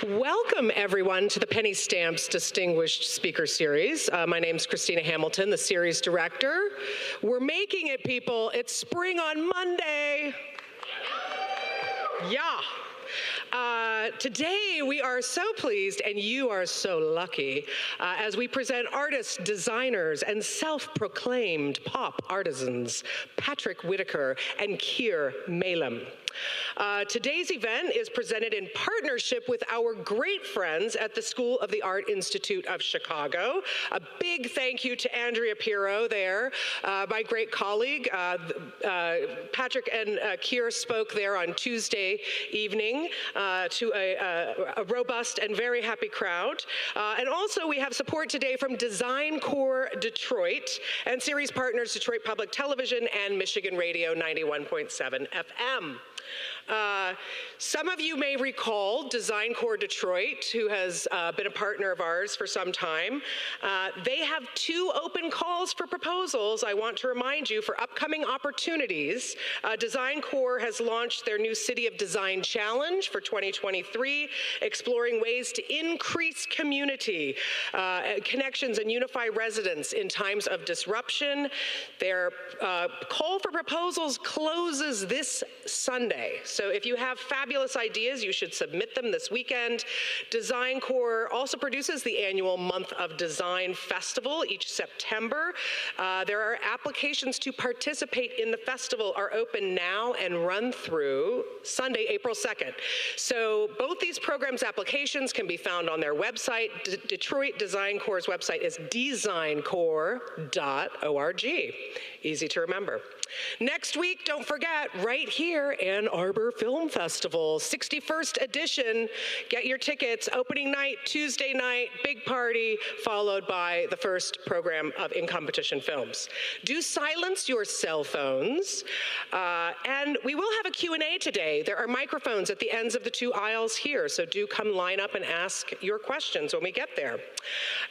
Welcome, everyone, to the Penny Stamps Distinguished Speaker Series. My name's Christina Hamilton, the series director. We're making it, people. It's spring on Monday. Yeah. Today, we are so pleased, and you are so lucky, as we present artists, designers, and self-proclaimed pop artisans, Patrick Whitaker and Keir Mailem. Today's event is presented in partnership with our great friends at the School of the Art Institute of Chicago. A big thank you to Andrea Pirro there, my great colleague. Patrick and Keir spoke there on Tuesday evening to a robust and very happy crowd. And also we have support today from Design Core Detroit and series partners Detroit Public Television and Michigan Radio 91.7 FM. Some of you may recall Design Core Detroit, who has been a partner of ours for some time. They have 2 open calls for proposals, I want to remind you, for upcoming opportunities. Design Core has launched their new City of Design Challenge for 2023, exploring ways to increase community connections and unify residents in times of disruption. Their call for proposals closes this Sunday. So if you have fabulous ideas, you should submit them this weekend. Design Core also produces the annual Month of Design Festival each September. There are applications to participate in the festival are open now and run through Sunday, April 2nd. So both these programs' applications can be found on their website. Detroit Design Core's website is designcore.org. Easy to remember. Next week, don't forget, right here, Ann Arbor Film Festival, 61st edition. Get your tickets. Opening night, Tuesday night, big party, followed by the first program of in-competition films. Do silence your cell phones. And we will have a Q&A today. There are microphones at the ends of the 2 aisles here, so do come line up and ask your questions when we get there.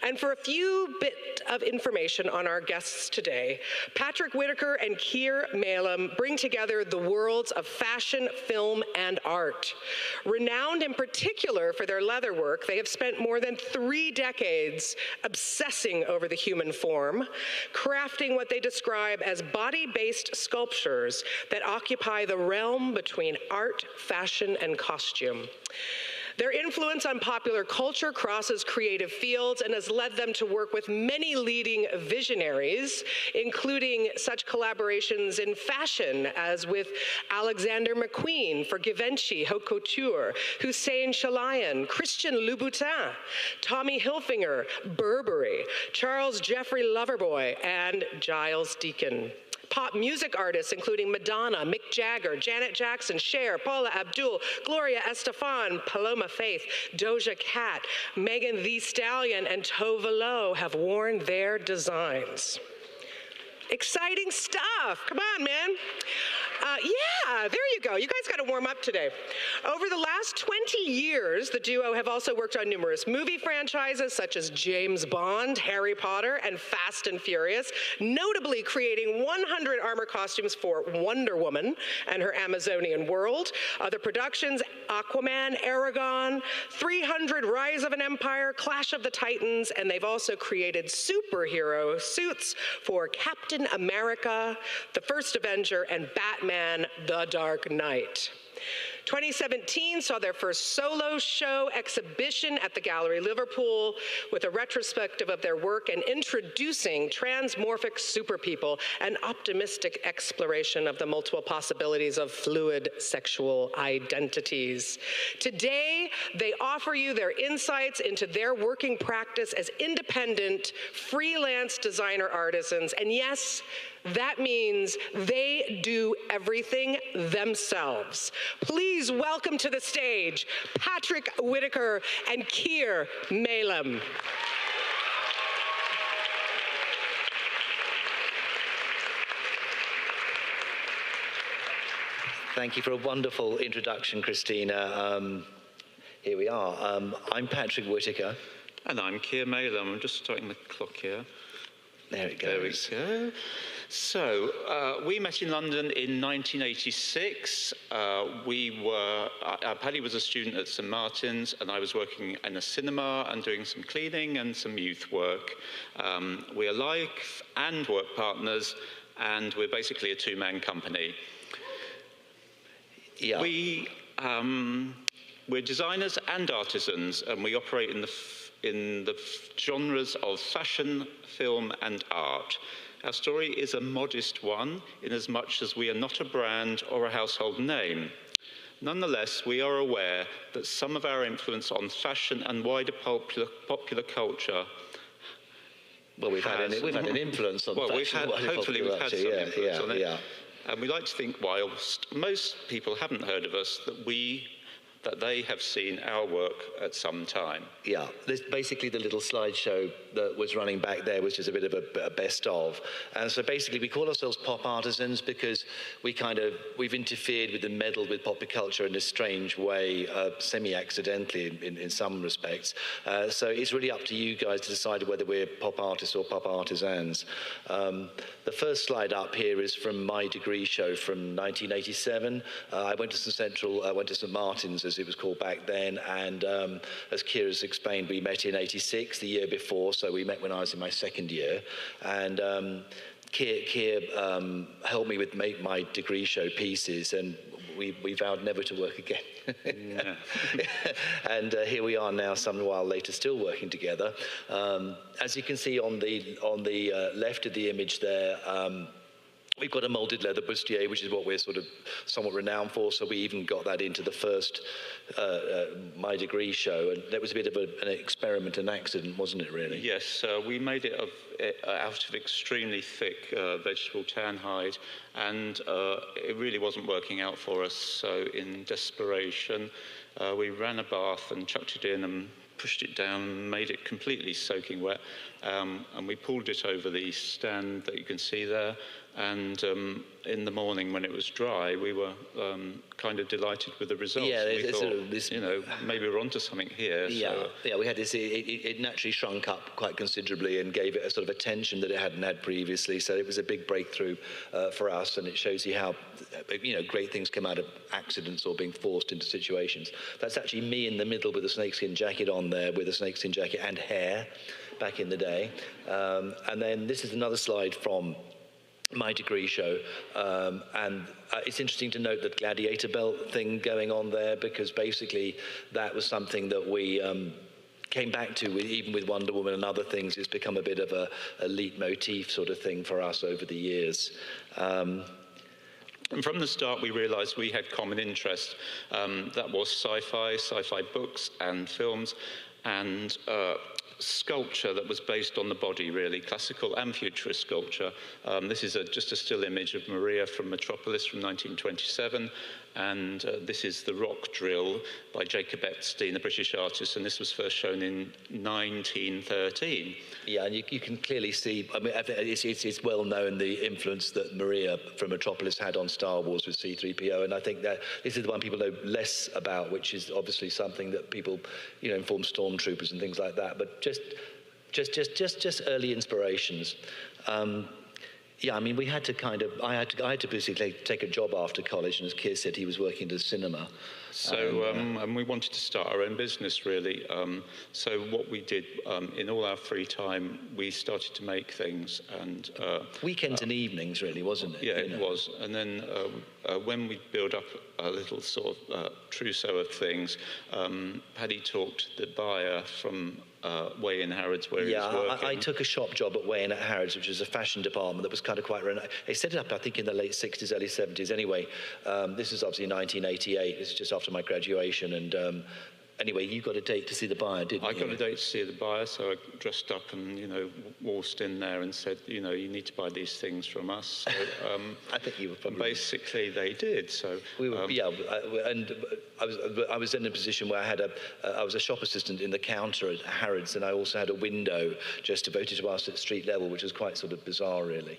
And for a few bit of information on our guests today, Patrick Whitaker and Keir Mailem bring together the worlds of fashion, film, and art. Renowned in particular for their leather work, they have spent more than 3 decades obsessing over the human form, crafting what they describe as body-based sculptures that occupy the realm between art, fashion, and costume. Their influence on popular culture crosses creative fields and has led them to work with many leading visionaries, including such collaborations in fashion as with Alexander McQueen for Givenchy Haute Couture, Hussein Chalayan, Christian Louboutin, Tommy Hilfiger, Burberry, Charles Jeffrey Loverboy, and Giles Deacon. Pop music artists including Madonna, Mick Jagger, Janet Jackson, Cher, Paula Abdul, Gloria Estefan, Paloma Faith, Doja Cat, Megan Thee Stallion, and Tove Lo have worn their designs. Exciting stuff. Come on, man. Yeah, there you go. You guys got to warm up today. Over the last 20 years, the duo have also worked on numerous movie franchises such as James Bond, Harry Potter, and Fast and Furious, notably creating 100 armor costumes for Wonder Woman and her Amazonian world. Other productions, Aquaman, Aragon, 300, Rise of an Empire, Clash of the Titans, and they've also created superhero suits for Captain America, The First Avenger, and Batman: The Dark Knight. 2017 saw their first solo show exhibition at the Gallery Liverpool with a retrospective of their work and introducing Transmorphic Superpeople, an optimistic exploration of the multiple possibilities of fluid sexual identities. Today, they offer you their insights into their working practice as independent, freelance designer artisans, and yes, that means they do everything themselves. Please welcome to the stage Patrick Whitaker and Keir Mailem. Thank you for a wonderful introduction, Christina. Here we are. I'm Patrick Whitaker. And I'm Keir Mailem. I'm just starting the clock here. There it There we goes. go. So we met in London in 1986. Paddy was a student at St Martin's, and I was working in a cinema and doing some cleaning and some youth work. We are life and work partners, and we're basically a two-man company. Yeah. We're designers and artisans, and we operate in the genres of fashion, film, and art. Our story is a modest one, in as much as we are not a brand or a household name. Nonetheless, we are aware that some of our influence on fashion and wider popular culture. Well, we've had an influence on fashion. Hopefully we've had some influence on it. Yeah. And we like to think, whilst most people haven't heard of us, that they have seen our work at some time. Yeah, this, basically the little slideshow that was running back there was just a bit of a best of. And so basically we call ourselves pop artisans because we've interfered with and meddled with popular culture in a strange way, semi-accidentally in some respects. So it's really up to you guys to decide whether we're pop artists or pop artisans. The first slide up here is from my degree show from 1987. I went to St Martin's, as it was called back then, and as Kira's explained, we met in 86, the year before, so we met when I was in my second year, and Kira helped me with make my degree show pieces, and we vowed never to work again. Yeah. And here we are now, some while later, still working together. As you can see on the left of the image there, we've got a molded leather bustier, which is what we're sort of somewhat renowned for, so we even got that into the first My Degree show, and that was a bit of an experiment, an accident, wasn't it, really? Yes, we made it out of extremely thick vegetable tan hide, and it really wasn't working out for us, so in desperation, we ran a bath and chucked it in and pushed it down and made it completely soaking wet, and we pulled it over the stand that you can see there. And in the morning when it was dry, we were kind of delighted with the results. Yeah, we thought, maybe we're onto something here. Yeah, so. yeah. We had this. It naturally shrunk up quite considerably and gave it a sort of attention that it hadn't had previously. So it was a big breakthrough for us, and it shows you how great things come out of accidents or being forced into situations. That's actually me in the middle with a snakeskin jacket on there, with a snakeskin jacket and hair, back in the day. And then this is another slide from My Degree show, and it's interesting to note that gladiator belt thing going on there, because basically that was something that we came back to, even with Wonder Woman and other things. It's become a bit of a leitmotif sort of thing for us over the years. And from the start, we realized we had common interest. That was sci-fi books and films, and sculpture that was based on the body, really, classical and futurist sculpture. This is just a still image of Maria from Metropolis from 1927, and this is The Rock Drill by Jacob Epstein, a British artist, and this was first shown in 1913. Yeah, and you can clearly see, I mean, it's well known the influence that Maria from Metropolis had on Star Wars with C-3PO, and I think that this is the one people know less about, which is obviously something that people, inform stormtroopers and things like that, but just early inspirations. Yeah, I mean, we had to I had to basically take a job after college, and as Keir said, he was working at a cinema. So, and we wanted to start our own business, really. So what we did, in all our free time, we started to make things. And weekends and evenings, really, wasn't it? Yeah, it was. And then when we built up a little sort of trousseau of things, Paddy talked the buyer from Way in Harrods, where he was working. I took a shop job at Way in at Harrods, which was a fashion department that was kind of quite renowned. They set it up, I think, in the late 60s, early 70s. Anyway, this is obviously 1988. This is just after my graduation. And anyway, you got a date to see the buyer, didn't you? I got a date to see the buyer, so I dressed up and, waltzed in there and said, you need to buy these things from us. So, I think you were probably... Basically, they did. So we were, and I was in a position where I was a shop assistant in the counter at Harrods, and I also had a window just devoted to us at street level, which was quite sort of bizarre, really.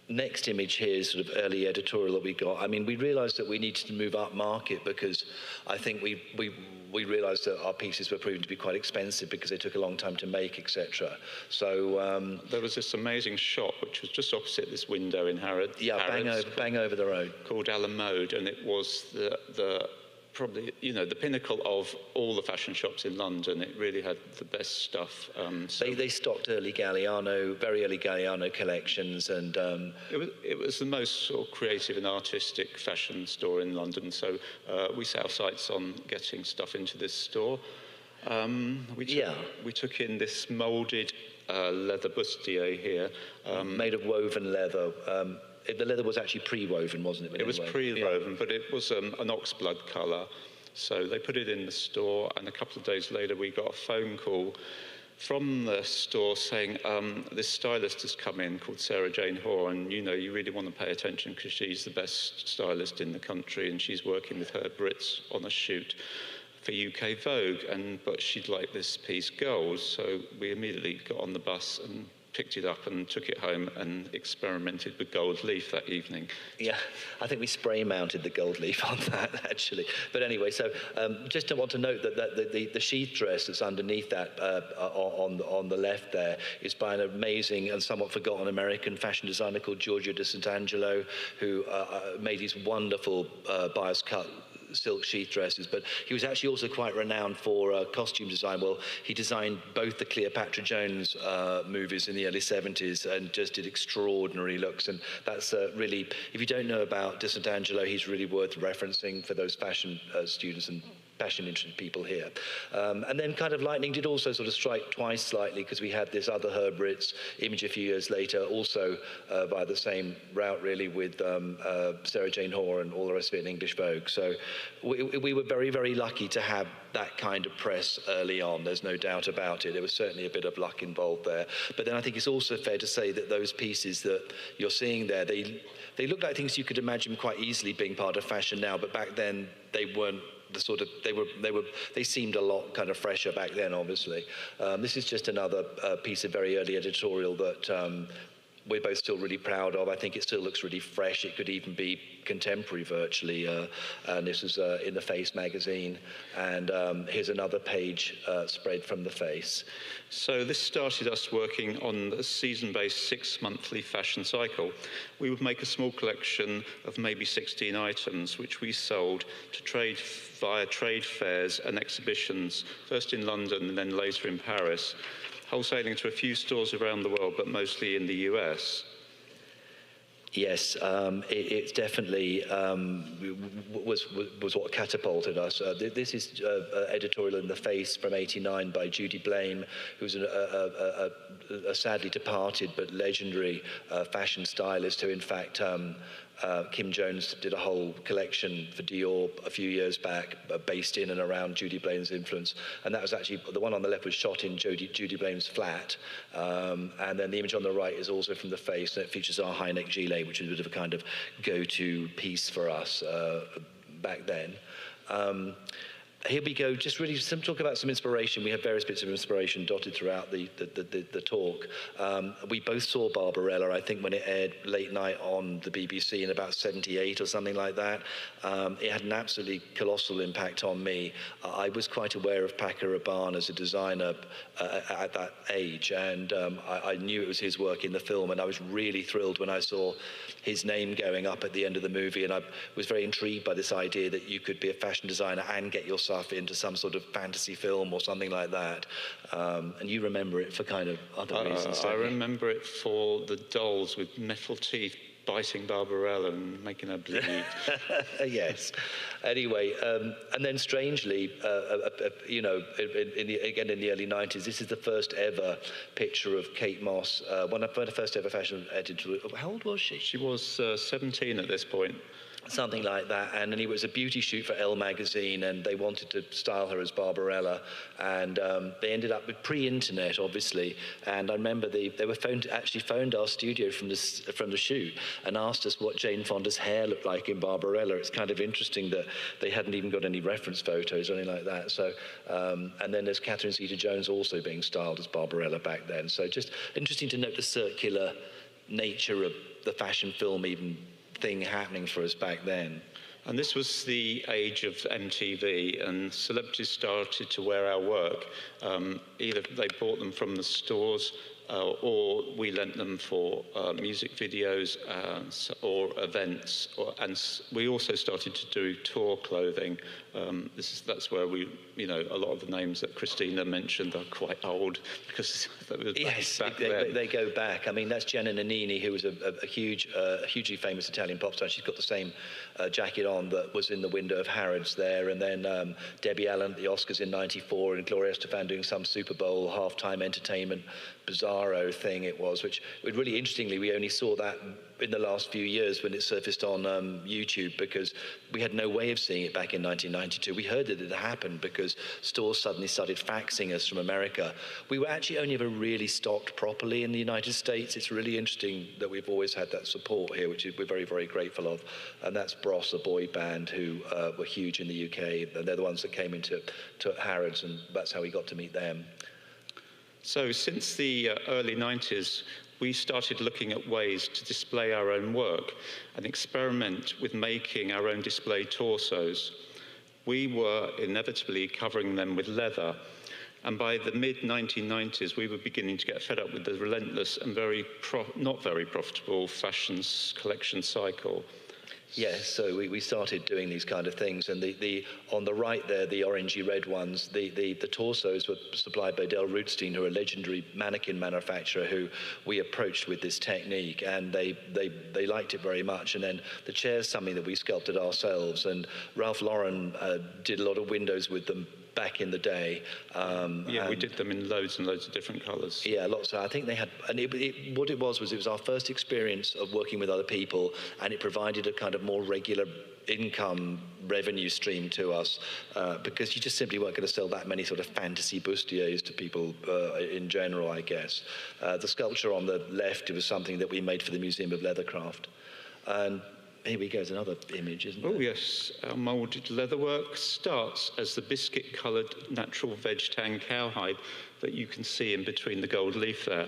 next image here is sort of early editorial that we got. I mean, we realized that we needed to move up market because I think we realized that our pieces were proving to be quite expensive because they took a long time to make, etc. So there was this amazing shop which was just opposite this window in Harrods. Yeah, bang over the road. Called A La Mode, and it was the probably, you know, the pinnacle of all the fashion shops in London. It really had the best stuff. They stocked very early Galliano collections, and it was the most sort of creative and artistic fashion store in London. So we set our sights on getting stuff into this store. We took in this moulded leather bustier here, made of woven leather. The leather was actually pre-woven, wasn't it? It was pre-woven, but it was an oxblood colour. So they put it in the store, and a couple of days later we got a phone call from the store saying, this stylist has come in called Sarah Jane Hoare, and you know, you really want to pay attention because she's the best stylist in the country, and she's working with Herb Ritts on a shoot for UK Vogue, but she'd like this piece gold. So we immediately got on the bus and picked it up and took it home and experimented with gold leaf that evening. Yeah, I think we spray mounted the gold leaf on that, actually. But anyway, so just want to note that the sheath dress that's underneath that on the left there is by an amazing and somewhat forgotten American fashion designer called Giorgio de Sant'Angelo, who made these wonderful bias cut silk sheath dresses, but he was actually also quite renowned for costume design. Well, he designed both the Cleopatra Jones movies in the early 70s and just did extraordinary looks, and that's really, if you don't know about de Sant'Angelo, he's really worth referencing for those fashion students and fashion-interested people here. And then kind of lightning did also sort of strike twice slightly, because we had this other Herb Ritts image a few years later, also by the same route really, with Sarah Jane Hoare and all the rest of it in English Vogue. So we were very, very lucky to have that kind of press early on. There's no doubt about it. There was certainly a bit of luck involved there. But then I think it's also fair to say that those pieces that you're seeing there, they look like things you could imagine quite easily being part of fashion now, but back then they weren't the sort of, they seemed a lot kind of fresher back then, obviously. This is just another piece of very early editorial that we're both still really proud of. I think it still looks really fresh. It could even be contemporary virtually. And this is in the Face magazine. And here's another page spread from the Face. So this started us working on a season-based 6-monthly fashion cycle. We would make a small collection of maybe 16 items, which we sold to trade via trade fairs and exhibitions, first in London and then later in Paris, wholesaling to a few stores around the world, but mostly in the US. Yes, it definitely was what catapulted us. This is editorial in the Face from '89 by Judy Blame, who's a sadly departed but legendary fashion stylist who, in fact, Kim Jones did a whole collection for Dior a few years back, based in and around Judy Blame's influence. And that was actually, the one on the left was shot in Judy Blame's flat. And then the image on the right is also from the Face, and it features our high-neck gilet, which is a bit of a kind of go-to piece for us back then. Here we go, just really talk about some inspiration. We have various bits of inspiration dotted throughout the talk. We both saw Barbarella, I think, when it aired late night on the BBC in about '78 or something like that. It had an absolutely colossal impact on me. I was quite aware of Paco Rabanne as a designer at that age, and I knew it was his work in the film, and I was really thrilled when I saw his name going up at the end of the movie, and I was very intrigued by this idea that you could be a fashion designer and get yourself into some sort of fantasy film or something like that. And you remember it for kind of other reasons. I remember it for the dolls with metal teeth biting Barbarella and making her bleed. Yes. Anyway, and then strangely, you know, again in the early 90s, this is the first ever picture of Kate Moss, one of the first ever fashion editor. How old was she? She was 17 at this point. Something like that, and it was a beauty shoot for Elle magazine, and they wanted to style her as Barbarella, and they ended up with pre-internet, obviously. And I remember they were actually phoned our studio from the shoot and asked us what Jane Fonda's hair looked like in Barbarella. It's kind of interesting that they hadn't even got any reference photos or anything like that. So, and then there's Catherine Zeta-Jones also being styled as Barbarella back then. So just interesting to note the circular nature of the fashion film even thing happening for us back then. And this was the age of MTV, and celebrities started to wear our work. Either they bought them from the stores, or we lent them for music videos or events. And we also started to do tour clothing. That's where a lot of the names that Christina mentioned are quite old, because that was back then. They go back. I mean, that's Gianna Nannini, who was a hugely famous Italian pop star. She's got the same jacket on that was in the window of Harrods there. And then Debbie Allen at the Oscars in '94, and Gloria Estefan doing some Super Bowl halftime entertainment bizarro thing it was, which really interestingly, we only saw that in the last few years when it surfaced on YouTube, because we had no way of seeing it back in 1992. We heard that it had happened because stores suddenly started faxing us from America. We were actually only ever really stocked properly in the United States. It's really interesting that we've always had that support here, which we're very, very grateful of. And that's Bros, a boy band who were huge in the UK. And they're the ones that came into Harrods, and that's how we got to meet them. So since the early 90s, we started looking at ways to display our own work and experiment with making our own display torsos. We were inevitably covering them with leather, and by the mid-1990s, we were beginning to get fed up with the relentless and not very profitable fashions collection cycle. Yes, so we started doing these kind of things, and the on the right there, the orangey red ones, the torsos were supplied by Del Rootstein, who are a legendary mannequin manufacturer who we approached with this technique, and they liked it very much. And then the chairs, something that we sculpted ourselves, and Ralph Lauren did a lot of windows with them back in the day. We did them in loads and loads of different colours. Yeah, lots. I think they had, and what it was our first experience of working with other people, and it provided a kind of more regular income revenue stream to us, because you just simply weren't going to sell that many sort of fantasy bustiers to people in general, I guess. The sculpture on the left, it was something that we made for the Museum of Leathercraft. And here we go, there's another image, isn't it? Oh, yes. Our moulded leatherwork starts as the biscuit-coloured natural veg tan cowhide that you can see in between the gold leaf there.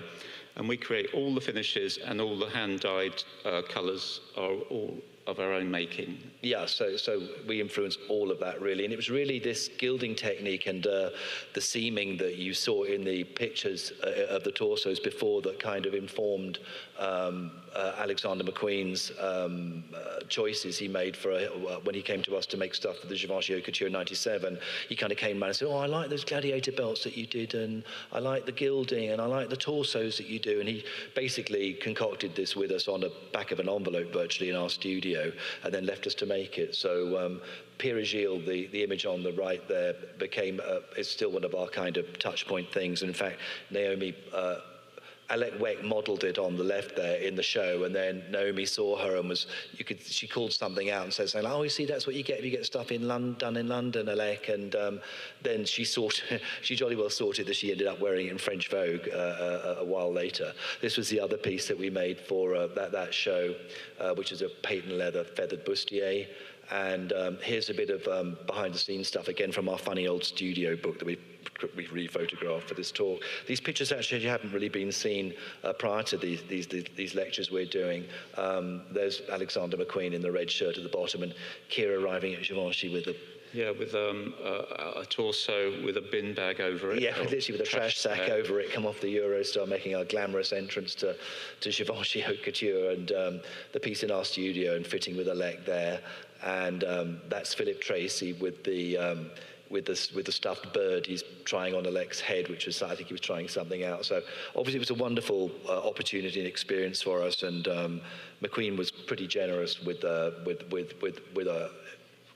And we create all the finishes, and all the hand-dyed colours are all of our own making. Yeah, so we influenced all of that, really. And it was really this gilding technique and the seaming that you saw in the pictures of the torsos before that kind of informed Alexander McQueen's choices he made for when he came to us to make stuff for the Givenchy Haute Couture in '97. He kind of came around and said, I like those gladiator belts that you did, and I like the gilding, and I like the torsos that you do. And he basically concocted this with us on the back of an envelope virtually in our studio, and then left us to make it. So Pierre Gilles, the image on the right there, is still one of our kind of touch point things. And in fact, Naomi Alec Weck modelled it on the left there in the show, and then Naomi saw her and she called something out and said something like, you see, that's what you get if you get stuff done in London, Alec. And then she jolly well sorted that she ended up wearing it in French Vogue a while later. This was the other piece that we made for that show, which is a patent leather feathered bustier. And here's a bit of behind-the-scenes stuff, again, from our funny old studio book that we re-photographed for this talk. These pictures actually haven't really been seen prior to these lectures we're doing. There's Alexander McQueen in the red shirt at the bottom, and Kira arriving at Givenchy with a... Yeah, with a torso with a bin bag over it. Yeah, literally with a trash sack over it, come off the Eurostar, making our glamorous entrance to Givenchy Haute Couture, and the piece in our studio and fitting with Alec there. And that's Philip Tracy with the stuffed bird he's trying on Alec's head, which was, I think he was trying something out. So obviously it was a wonderful opportunity and experience for us, and McQueen was pretty generous with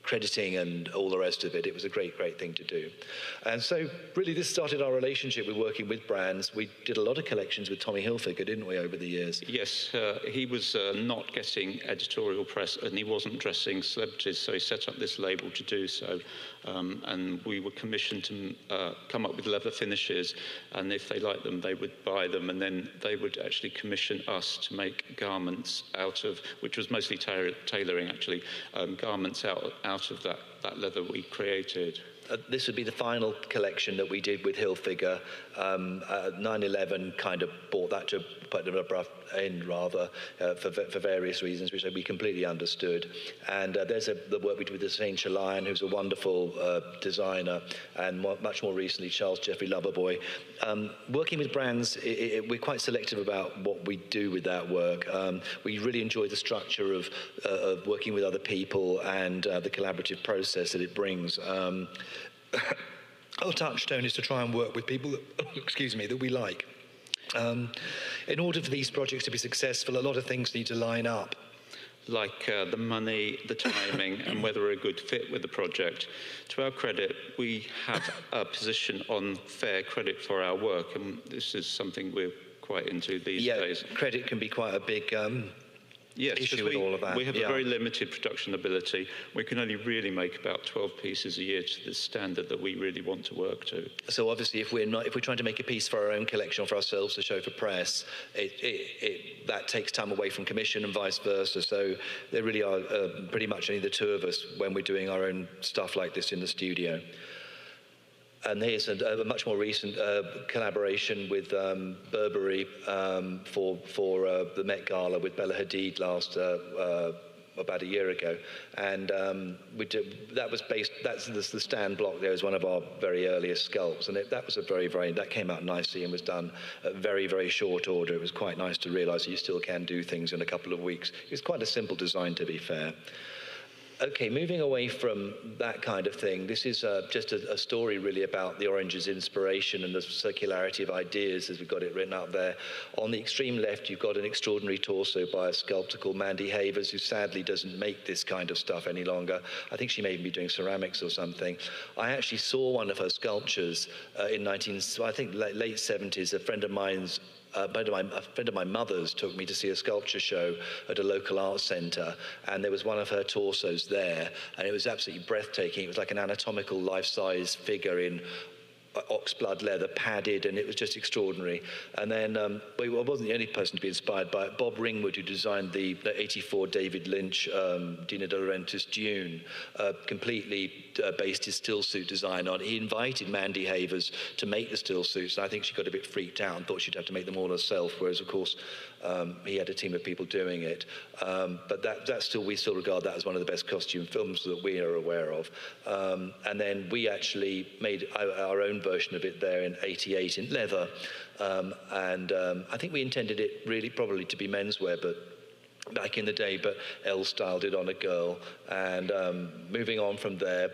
crediting and all the rest of it. It was a great thing to do. And so really this started our relationship with working with brands. We did a lot of collections with Tommy Hilfiger, didn't we, over the years? Yes, he was not getting editorial press, and he wasn't dressing celebrities, so he set up this label to do so. And we were commissioned to come up with leather finishes, and if they liked them, they would buy them, and then they would actually commission us to make garments out of, which was mostly tailoring actually, garments out of that leather we created. this would be the final collection that we did with Hilfiger. 9/11 kind of brought that to put an abrupt end, rather, for various reasons, which we completely understood. And there's the work we did with Hussein Chalayan, who's a wonderful designer, and much more recently, Charles Jeffrey Loverboy. Working with brands, we're quite selective about what we do with that work. We really enjoy the structure of working with other people and the collaborative process that it brings. Our touchstone is to try and work with people that we like. In order for these projects to be successful, a lot of things need to line up. Like the money, the timing, and whether we're a good fit with the project. To our credit, we have a position on fair credit for our work, and this is something we're quite into these days. Yeah, credit can be quite a big issue with all of that. We have a very limited production ability. We can only really make about 12 pieces a year to the standard that we really want to work to. So obviously, if we're trying to make a piece for our own collection or for ourselves to show for press, that takes time away from commission and vice versa. So there really are pretty much only the two of us when we're doing our own stuff like this in the studio. And here's a much more recent collaboration with Burberry for the Met Gala with Bella Hadid about a year ago, and that's the stand block there is one of our very earliest sculpts, and that was that came out nicely and was done at very, very short order. It was quite nice to realise that you still can do things in a couple of weeks. It's quite a simple design, to be fair. Okay, moving away from that kind of thing, this is just a story really about the Orange's inspiration and the circularity of ideas, as we've got it written up there. On the extreme left, you've got an extraordinary torso by a sculptor called Mandy Havers, who sadly doesn't make this kind of stuff any longer. I think she may even be doing ceramics or something. I actually saw one of her sculptures in late 70s. A friend of mine's a friend of my mother's took me to see a sculpture show at a local art centre, and there was one of her torsos there, and it was absolutely breathtaking. It was like an anatomical life-size figure in oxblood leather, padded, and it was just extraordinary. And then I wasn't the only person to be inspired by it. Bob Ringwood, who designed the 84 David Lynch, Dino De Laurentiis Dune, completely based his still suit design on. He invited Mandy Havers to make the still suits, and I think she got a bit freaked out and thought she'd have to make them all herself, whereas, of course, he had a team of people doing it. But we still regard that as one of the best costume films that we are aware of. And then we actually made our own version of it there in '88 in leather. I think we intended it really probably to be menswear, but back in the day, but Elle styled it on a girl. And moving on from there,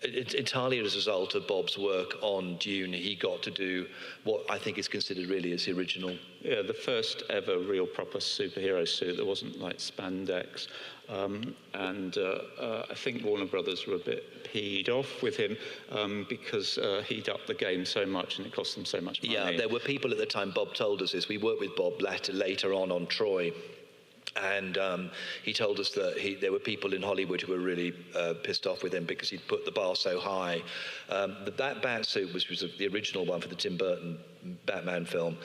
entirely as a result of Bob's work on Dune, he got to do what I think is considered really as the original. Yeah, the first ever real proper superhero suit that wasn't like spandex. I think Warner Brothers were a bit peed off with him because he'd upped the game so much and it cost them so much money. Yeah, there were people at the time, Bob told us this, we worked with Bob later on Troy. And he told us that there were people in Hollywood who were really pissed off with him because he'd put the bar so high. That bat suit, which was the original one for the Tim Burton Batman film,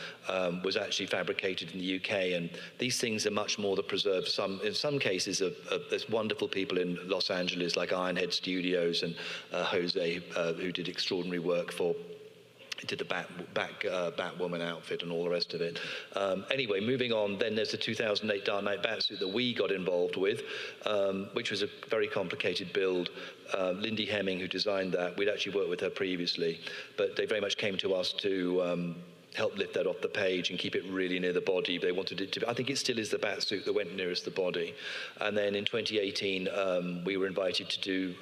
was actually fabricated in the UK. And these things are much more the preserved. In some cases, there's wonderful people in Los Angeles like Ironhead Studios and Jose, who did extraordinary work did the Batwoman outfit and all the rest of it. Anyway, moving on, then there's the 2008 Dark Knight Batsuit that we got involved with, which was a very complicated build. Lindy Hemming, who designed that, we'd actually worked with her previously, but they very much came to us to help lift that off the page and keep it really near the body. They wanted it to, I think it still is the Batsuit that went nearest the body. And then in 2018, we were invited to do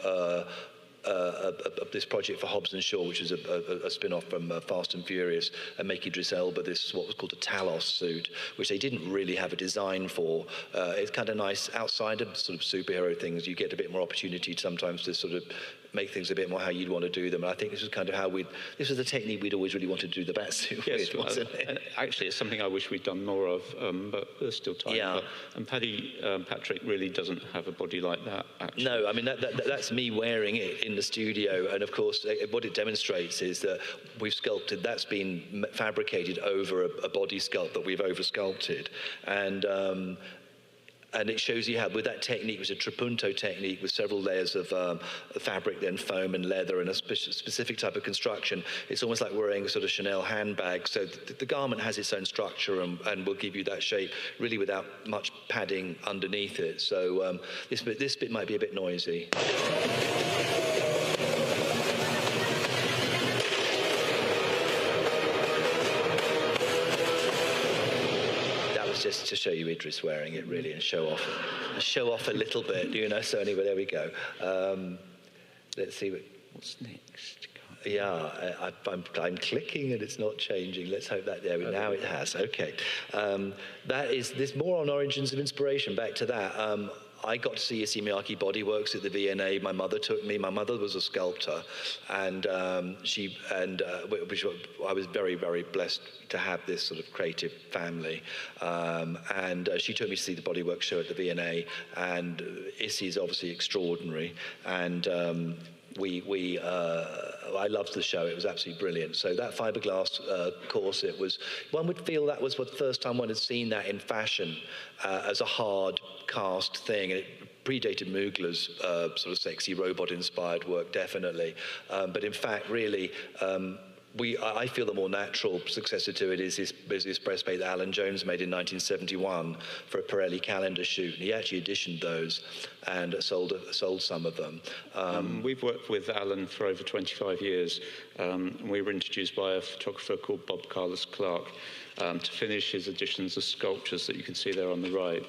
this project for Hobbs & Shaw, which is a spin-off from Fast and Furious, and make Idris Elba this what was called a Talos suit, which they didn't really have a design for. It's kind of nice outside of sort of superhero things. You get a bit more opportunity sometimes to sort of make things a bit more how you'd want to do them. And I think this was kind of this was the technique we'd always really wanted to do the Batsuit with, wasn't it? Actually, it's something I wish we'd done more of, but there's still time. Yeah. And Patrick really doesn't have a body like that, actually. No, I mean, that's me wearing it in the studio. And of course, what it demonstrates is that we've sculpted, that's been fabricated over a body sculpt that we've over-sculpted. And and it shows you how, with that technique, it was a trapunto technique with several layers of fabric, then foam and leather, and a specific type of construction. It's almost like wearing a sort of Chanel handbag. So the garment has its own structure and will give you that shape really without much padding underneath it. So this bit might be a bit noisy. Just to show you Idris wearing it, really, and show off a little bit, you know. So anyway, there we go. Let's see what's next. Yeah, I'm clicking and it's not changing. Let's hope that now it has. Okay, there's more on Origins of Inspiration. Back to that. I got to see Issey Miyake Body Works at the V&A. My mother took me. My mother was a sculptor, and I was very, very blessed to have this sort of creative family. She took me to see the Body Works show at the V&A, and Issey is obviously extraordinary. And I loved the show. It was absolutely brilliant. So that fiberglass corset one would feel that was the first time one had seen that in fashion as a hard cast thing. And it predated Mugler's sort of sexy robot-inspired work, definitely. But in fact, really, I feel the more natural successor to it is this breastplate that Alan Jones made in 1971 for a Pirelli calendar shoot. And he actually editioned those and sold some of them. We've worked with Alan for over 25 years. We were introduced by a photographer called Bob Carlos Clark to finish his editions of sculptures that you can see there on the right.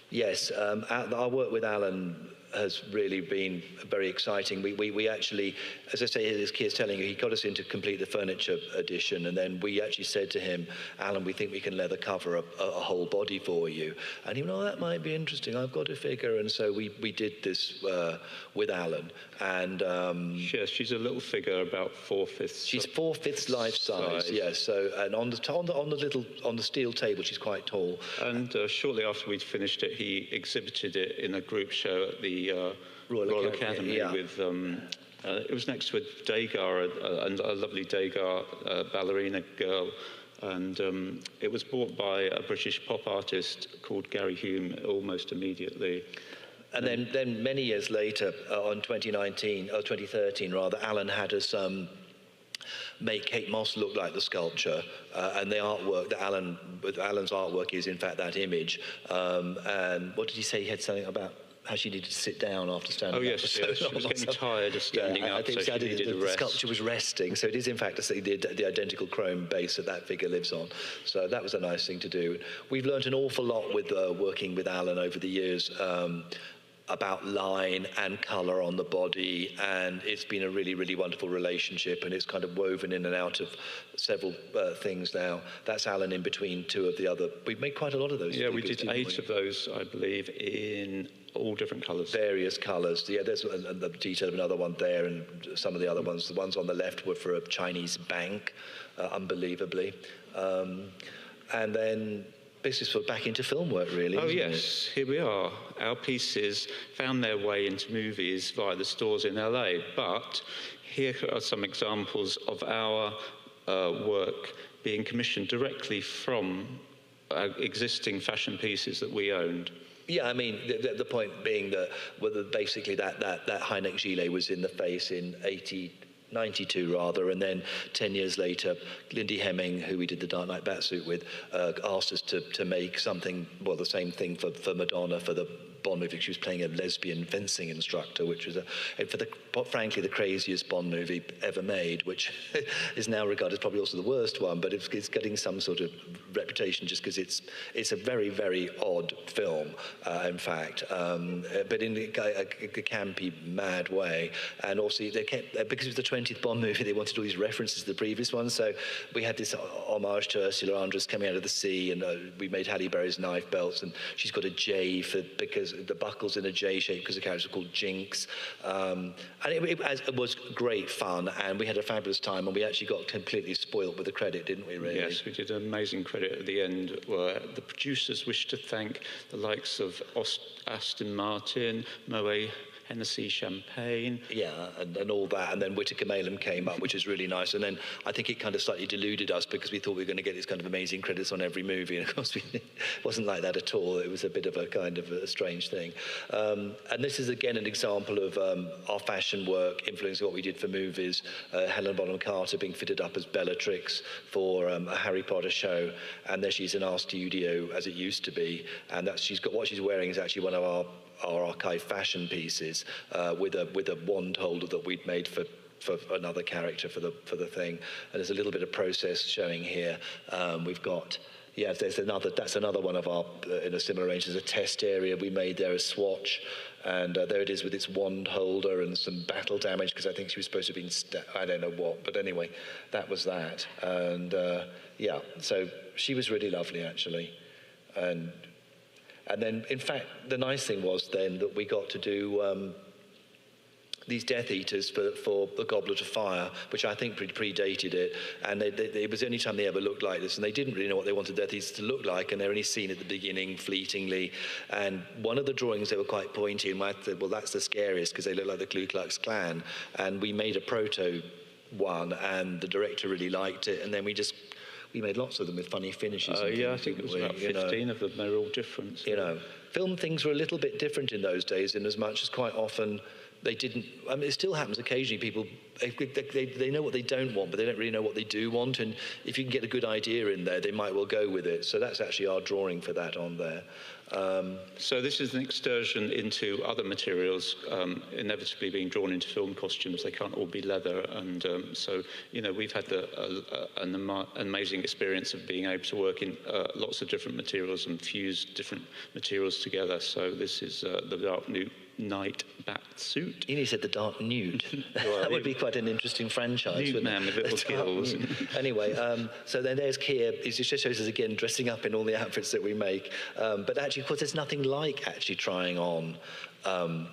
Yes, our work with Alan has really been very exciting. We actually, as I say, as Keir's telling you, he got us in to complete the furniture edition, and then we actually said to him, Alan, we think we can leather cover a whole body for you. And he went, oh, that might be interesting. I've got a figure. And so we did this with Alan. And yes, she's a little figure, about 4/5. She's 4/5 life size. Yes. So, and on the steel table, she's quite tall. And shortly after we'd finished it, he exhibited it in a group show at the Royal Academy with. It was next to a Degas, a lovely Degas ballerina girl, and it was bought by a British pop artist called Gary Hume almost immediately. And then many years later, on 2013 rather, Alan had us make Kate Moss look like the sculpture, and the artwork that Alan's artwork is in fact that image. And what did he say? He had something about how she needed to sit down after standing up. Oh, yes, she was getting tired of standing up, so she needed a rest. The sculpture was resting, so it is, in fact, the identical chrome base that figure lives on. So that was a nice thing to do. We've learned an awful lot with working with Alan over the years, about line and colour on the body, and it's been a really, really wonderful relationship, and it's kind of woven in and out of several things now. That's Alan in between two of the other. We've made quite a lot of those. Yeah, we did 8 of those, I believe, in all different colours. Various colours. Yeah, there's the detail of another one there, and some of the other ones. The ones on the left were for a Chinese bank, unbelievably. And then this is sort of back into film work, really. Oh, yes, here we are. Our pieces found their way into movies via the stores in LA, but here are some examples of our work being commissioned directly from existing fashion pieces that we owned. Yeah, I mean, the point being that basically that high neck gilet was in the face in 92 rather, and then 10 years later, Lindy Hemming, who we did the Dark Knight Batsuit with, asked us to make something, well, the same thing for Madonna, for the Bond movie. She was playing a lesbian fencing instructor, which was frankly the craziest Bond movie ever made, which is now regarded as probably also the worst one, but it's getting some sort of reputation just because it's a very, very odd film, in fact, but in a campy, mad way. And also, because it was the 20th Bond movie, they wanted all these references to the previous one, so we had this homage to Ursula Andress coming out of the sea, and we made Halle Berry's knife belts, and she's got a J because the buckles in a J shape because the character was called Jinx. And it was great fun, and we had a fabulous time, and we actually got completely spoilt with the credit, didn't we, really? Yes, we did an amazing credit at the end where the producers wished to thank the likes of Aston Martin, Moet Hennessy Champagne. Yeah, and all that. And then Whittaker Malum came up, which is really nice. And then I think it kind of slightly deluded us because we thought we were going to get these kind of amazing credits on every movie. And of course, it wasn't like that at all. It was a bit of a kind of a strange thing. And this is, again, an example of our fashion work influencing what we did for movies. Helena Bonham Carter being fitted up as Bellatrix for a Harry Potter show. And there she's in our studio, as it used to be. And what she's wearing is actually one of our archive fashion pieces with a wand holder that we'd made for another character for the thing. And there's a little bit of process showing here. We've got, that's another one of our, in a similar range, there's a test area we made there, a swatch. And there it is with its wand holder and some battle damage, because I think she was supposed to have been, I don't know what, but anyway, that was that. And so she was really lovely, actually. And then, in fact, the nice thing was then that we got to do these Death Eaters for the Goblet of Fire, which I think predated it. And it was the only time they ever looked like this. And they didn't really know what they wanted Death Eaters to look like. And they're only seen at the beginning, fleetingly. And one of the drawings, they were quite pointy. And I said, well, that's the scariest because they look like the Ku Klux Klan. And we made a proto one, and the director really liked it. And then we made lots of them with funny finishes. I think it was about 15 of them. They were all different. Film things were a little bit different in those days, in as much as quite often they didn't. I mean, it still happens occasionally. People they know what they don't want, but they don't really know what they do want. And if you can get a good idea in there, they might well go with it. So that's actually our drawing for that on there. So this is an excursion into other materials, inevitably being drawn into film costumes. They can't all be leather, and so we've had an amazing experience of being able to work in lots of different materials and fuse different materials together. So this is the Dark Night bat suit. You said the Dark Nude. Well, that would be quite an interesting franchise. Nude man with little gills. Anyway, so then there's Keir. It just shows us again dressing up in all the outfits that we make. But actually, of course, there's nothing like actually trying on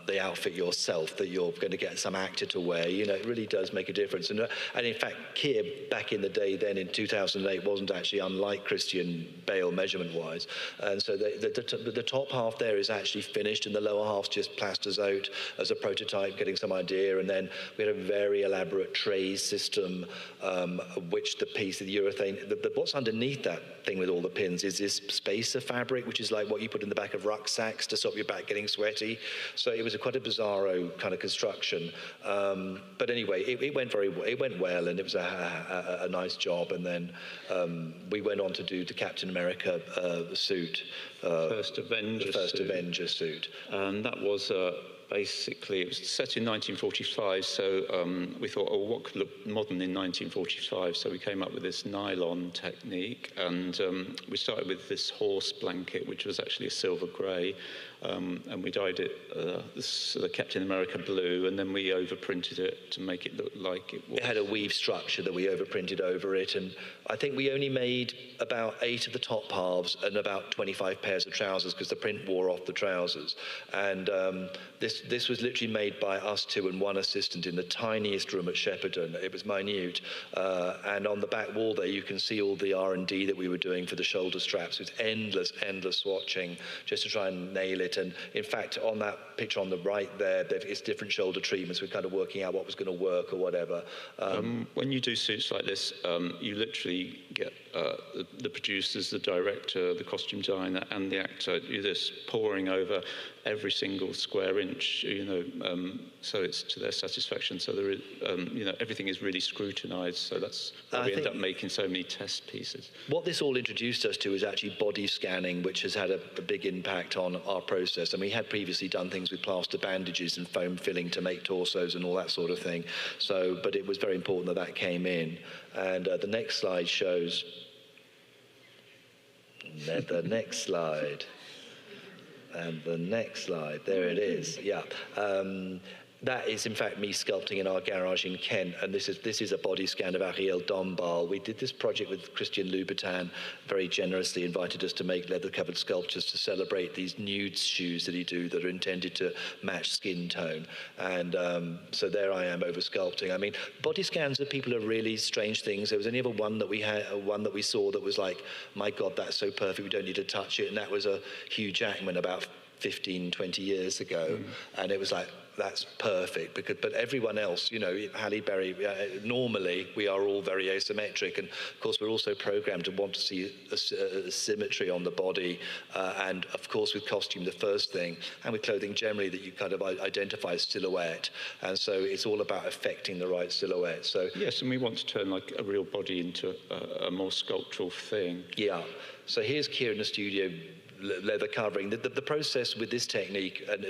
the outfit yourself that you're going to get some actor to wear. It really does make a difference. And in fact, Keir, back in the day then in 2008, wasn't actually unlike Christian Bale measurement-wise. And so the top half there is actually finished, and the lower half's just plasters out as a prototype, getting some idea. And then we had a very elaborate trays system, which the piece of the urethane, what's underneath that thing with all the pins is this spacer fabric, which is like what you put in the back of rucksacks to stop your back getting sweaty. So it was quite a bizarro kind of construction. But anyway, it went well, and it was a nice job. And then we went on to do the Captain America suit. First Avenger suit. And that was basically, it was set in 1945, so we thought, what could look modern in 1945? So we came up with this nylon technique, and we started with this horse blanket, which was actually a silver grey, and we dyed it the Captain America blue, and then we overprinted it to make it look like it was. It had a weave structure that we overprinted over it, and I think we only made about 8 of the top halves and about 25 pairs of trousers because the print wore off the trousers. And this was literally made by us two and one assistant in the tiniest room at Shepperton. It was minute. And on the back wall there, you can see all the R&D that we were doing for the shoulder straps. It was endless swatching just to try and nail it. And in fact, on that picture on the right there, it's different shoulder treatments. We're kind of working out what was going to work or whatever. When you do suits like this, you literally get the producers, the director, the costume designer, and the actor. You're just poring over every single square inch, so it's to their satisfaction. So there is, everything is really scrutinised. So that's why we end up making so many test pieces. What this all introduced us to is actually body scanning, which has had a big impact on our process. And we had previously done things with plaster bandages and foam filling to make torsos and all that sort of thing. So, but it was very important that came in. And the next slide shows. The next slide. And the next slide, there it is, yeah. That is, in fact, me sculpting in our garage in Kent, and this is a body scan of Ariel Dombasle. We did this project with Christian Louboutin, very generously invited us to make leather-covered sculptures to celebrate these nude shoes that he do that are intended to match skin tone. And so there I am over sculpting. I mean, body scans of people are really strange things. There was only ever one that we saw that was like, my God, that's so perfect, we don't need to touch it. And that was a Hugh Jackman about 15, 20 years ago. And it was like, that's perfect. But everyone else, you know, Halle Berry, normally we are all very asymmetric. And of course, we're also programmed to want to see a symmetry on the body. And of course, with costume, the first thing, and with clothing generally, that you kind of identify as silhouette. And so it's all about affecting the right silhouette. So yes, and we want to turn like a real body into a more sculptural thing. yeah. So here's Keir in the studio, leather covering. The process with this technique, and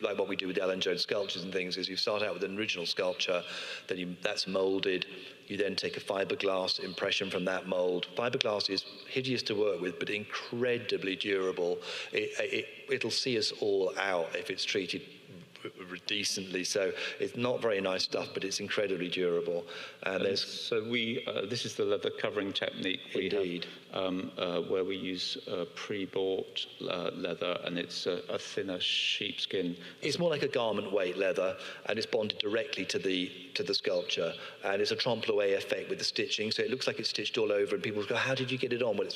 like what we do with Alan Jones sculptures and things, is you start out with an original sculpture, then that's molded. You then take a fiberglass impression from that mold. Fiberglass is hideous to work with, but incredibly durable. It'll see us all out if it's treated decently. So it's not very nice stuff, but it's incredibly durable. And so this is the leather covering technique we Indeed. have, where we use pre-bought leather, and it's a thinner sheepskin. It's more like a garment weight leather, and it's bonded directly to the sculpture, and it's a trompe-l'oeil effect with the stitching, so it looks like it's stitched all over, and people go, how did you get it on? Well,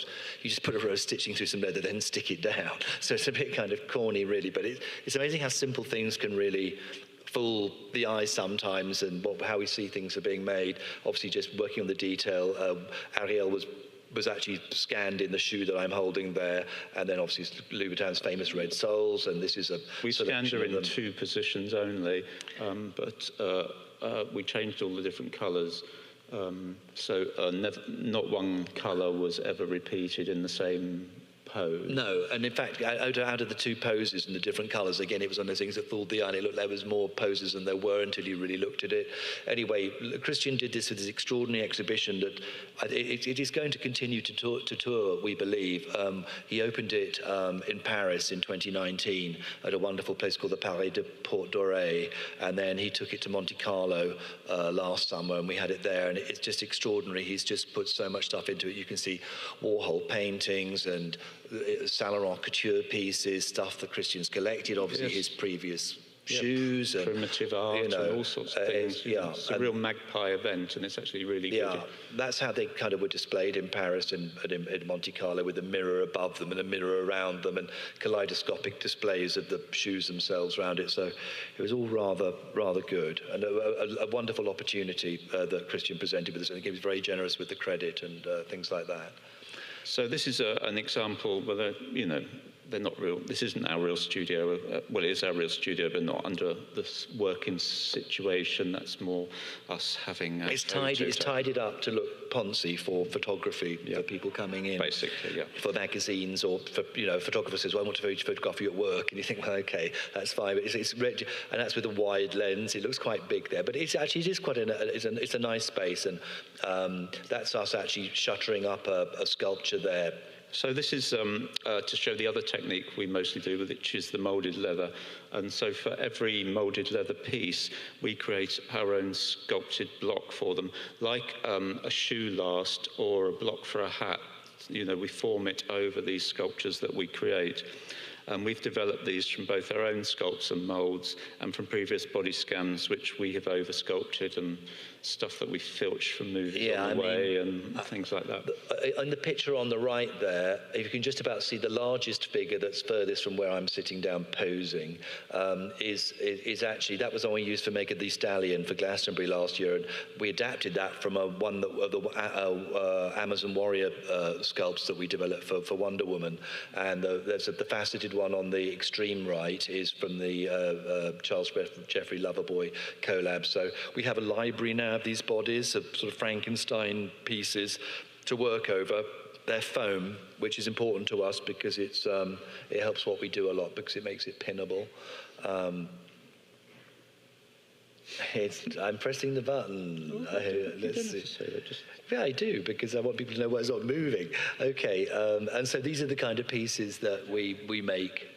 you just put a row of stitching through some leather, then stick it down. So it's a bit kind of corny, really, but it's amazing how simple things can really fool the eye sometimes, and how we see things are being made. Obviously, just working on the detail. Ariel was actually scanned in the shoe that I'm holding there, and then obviously Louboutin's famous red soles, and this is a we scanned her in 2 positions only, but we changed all the different colours, so not one colour was ever repeated in the same pose. No, and in fact, out of the 2 poses and the different colours, again, it was one of those things that fooled the eye, and it looked there was more poses than there were until you really looked at it. Anyway, Christian did this with his extraordinary exhibition that it is going to continue to tour, we believe. He opened it in Paris in 2019 at a wonderful place called the Palais de Porte d'Oreille, and then he took it to Monte Carlo last summer, and we had it there, and it's just extraordinary. He's just put so much stuff into it. You can see Warhol paintings and Saint Laurent couture pieces, stuff that Christian's collected, obviously his previous shoes, and primitive art, and all sorts of things. It's a real magpie event, and it's actually really good. Yeah, that's how they kind of were displayed in Paris and in Monte Carlo, with a mirror above them and a mirror around them, and kaleidoscopic displays of the shoes themselves around it. So it was all rather good, and a wonderful opportunity that Christian presented with us, and he was very generous with the credit and things like that. So this is an example where they're not real. This isn't our real studio. Well, it is our real studio, but not under this working situation. That's more us having. It's tidied up to look poncy for photography, for people coming in. Basically, yeah. For magazines, or for photographers says, well, I want to photograph you at work, and you think, well, okay, that's fine. But and that's with a wide lens. It looks quite big there, but it is quite it's a nice space, and that's us actually shuttering up a sculpture there. So this is to show the other technique we mostly do, which is the moulded leather. And so for every moulded leather piece, we create our own sculpted block for them, like a shoe last or a block for a hat. We form it over these sculptures that we create. And we've developed these from both our own sculpts and moulds, and from previous body scans, which we have over-sculpted, and stuff that we filched from movies on the way, and things like that. In the picture on the right there, if you can just about see the largest figure that's furthest from where I'm sitting down posing, is actually, that was the one we used for Make of the Stallion for Glastonbury last year, and we adapted that from one of the Amazon Warrior sculpts that we developed for Wonder Woman. And there's the faceted one on the extreme right is from the Charles Jeffrey Loverboy collab. So we have a library now of these bodies, of sort of Frankenstein pieces to work over. They're foam, which is important to us because it helps what we do a lot, because it makes it pinnable. I'm pressing the button. Let's see. Yeah, I do, because I want people to know what's not moving. Okay, and so these are the kind of pieces that we make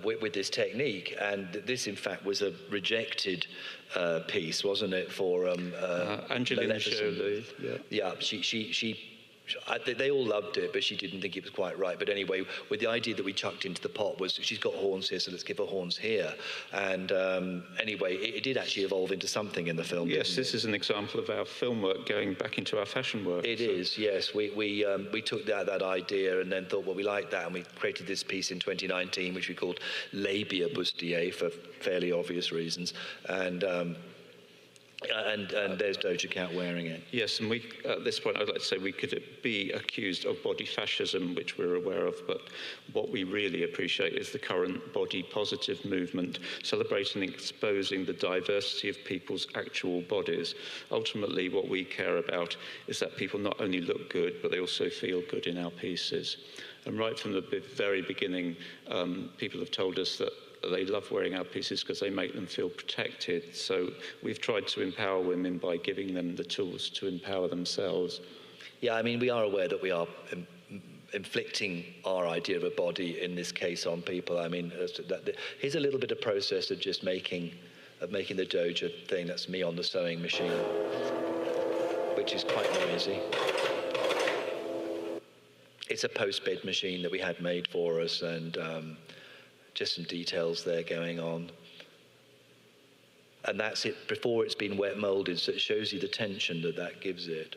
with this technique, and this in fact was a rejected piece, wasn't it, for Angelina Maleficent. Jolie. Yeah, they all loved it, but she didn't think it was quite right. But anyway, with the idea that we chucked into the pot was, she's got horns here, so let's give her horns here. And anyway, it did actually evolve into something in the film. Yes, this is an example of our film work going back into our fashion work. It is, yes. We took that idea and then thought, well, we like that, and we created this piece in 2019, which we called Labia Bustier for fairly obvious reasons. And there's Doja Cat wearing it. Yes, and at this point, I'd like to say we could be accused of body fascism, which we're aware of, but what we really appreciate is the current body positive movement, celebrating and exposing the diversity of people's actual bodies. Ultimately, what we care about is that people not only look good, but they also feel good in our pieces. And right from the very beginning, people have told us that they love wearing our pieces because they make them feel protected. So we've tried to empower women by giving them the tools to empower themselves. Yeah, I mean, we are aware that we are inflicting our idea of a body, in this case, on people. I mean, here's a little bit of process of just making the Doja thing. That's me on the sewing machine, which is quite noisy. It's a post-bed machine that we had made for us, and just some details there going on. And that's it before it's been wet molded, so it shows you the tension that gives it.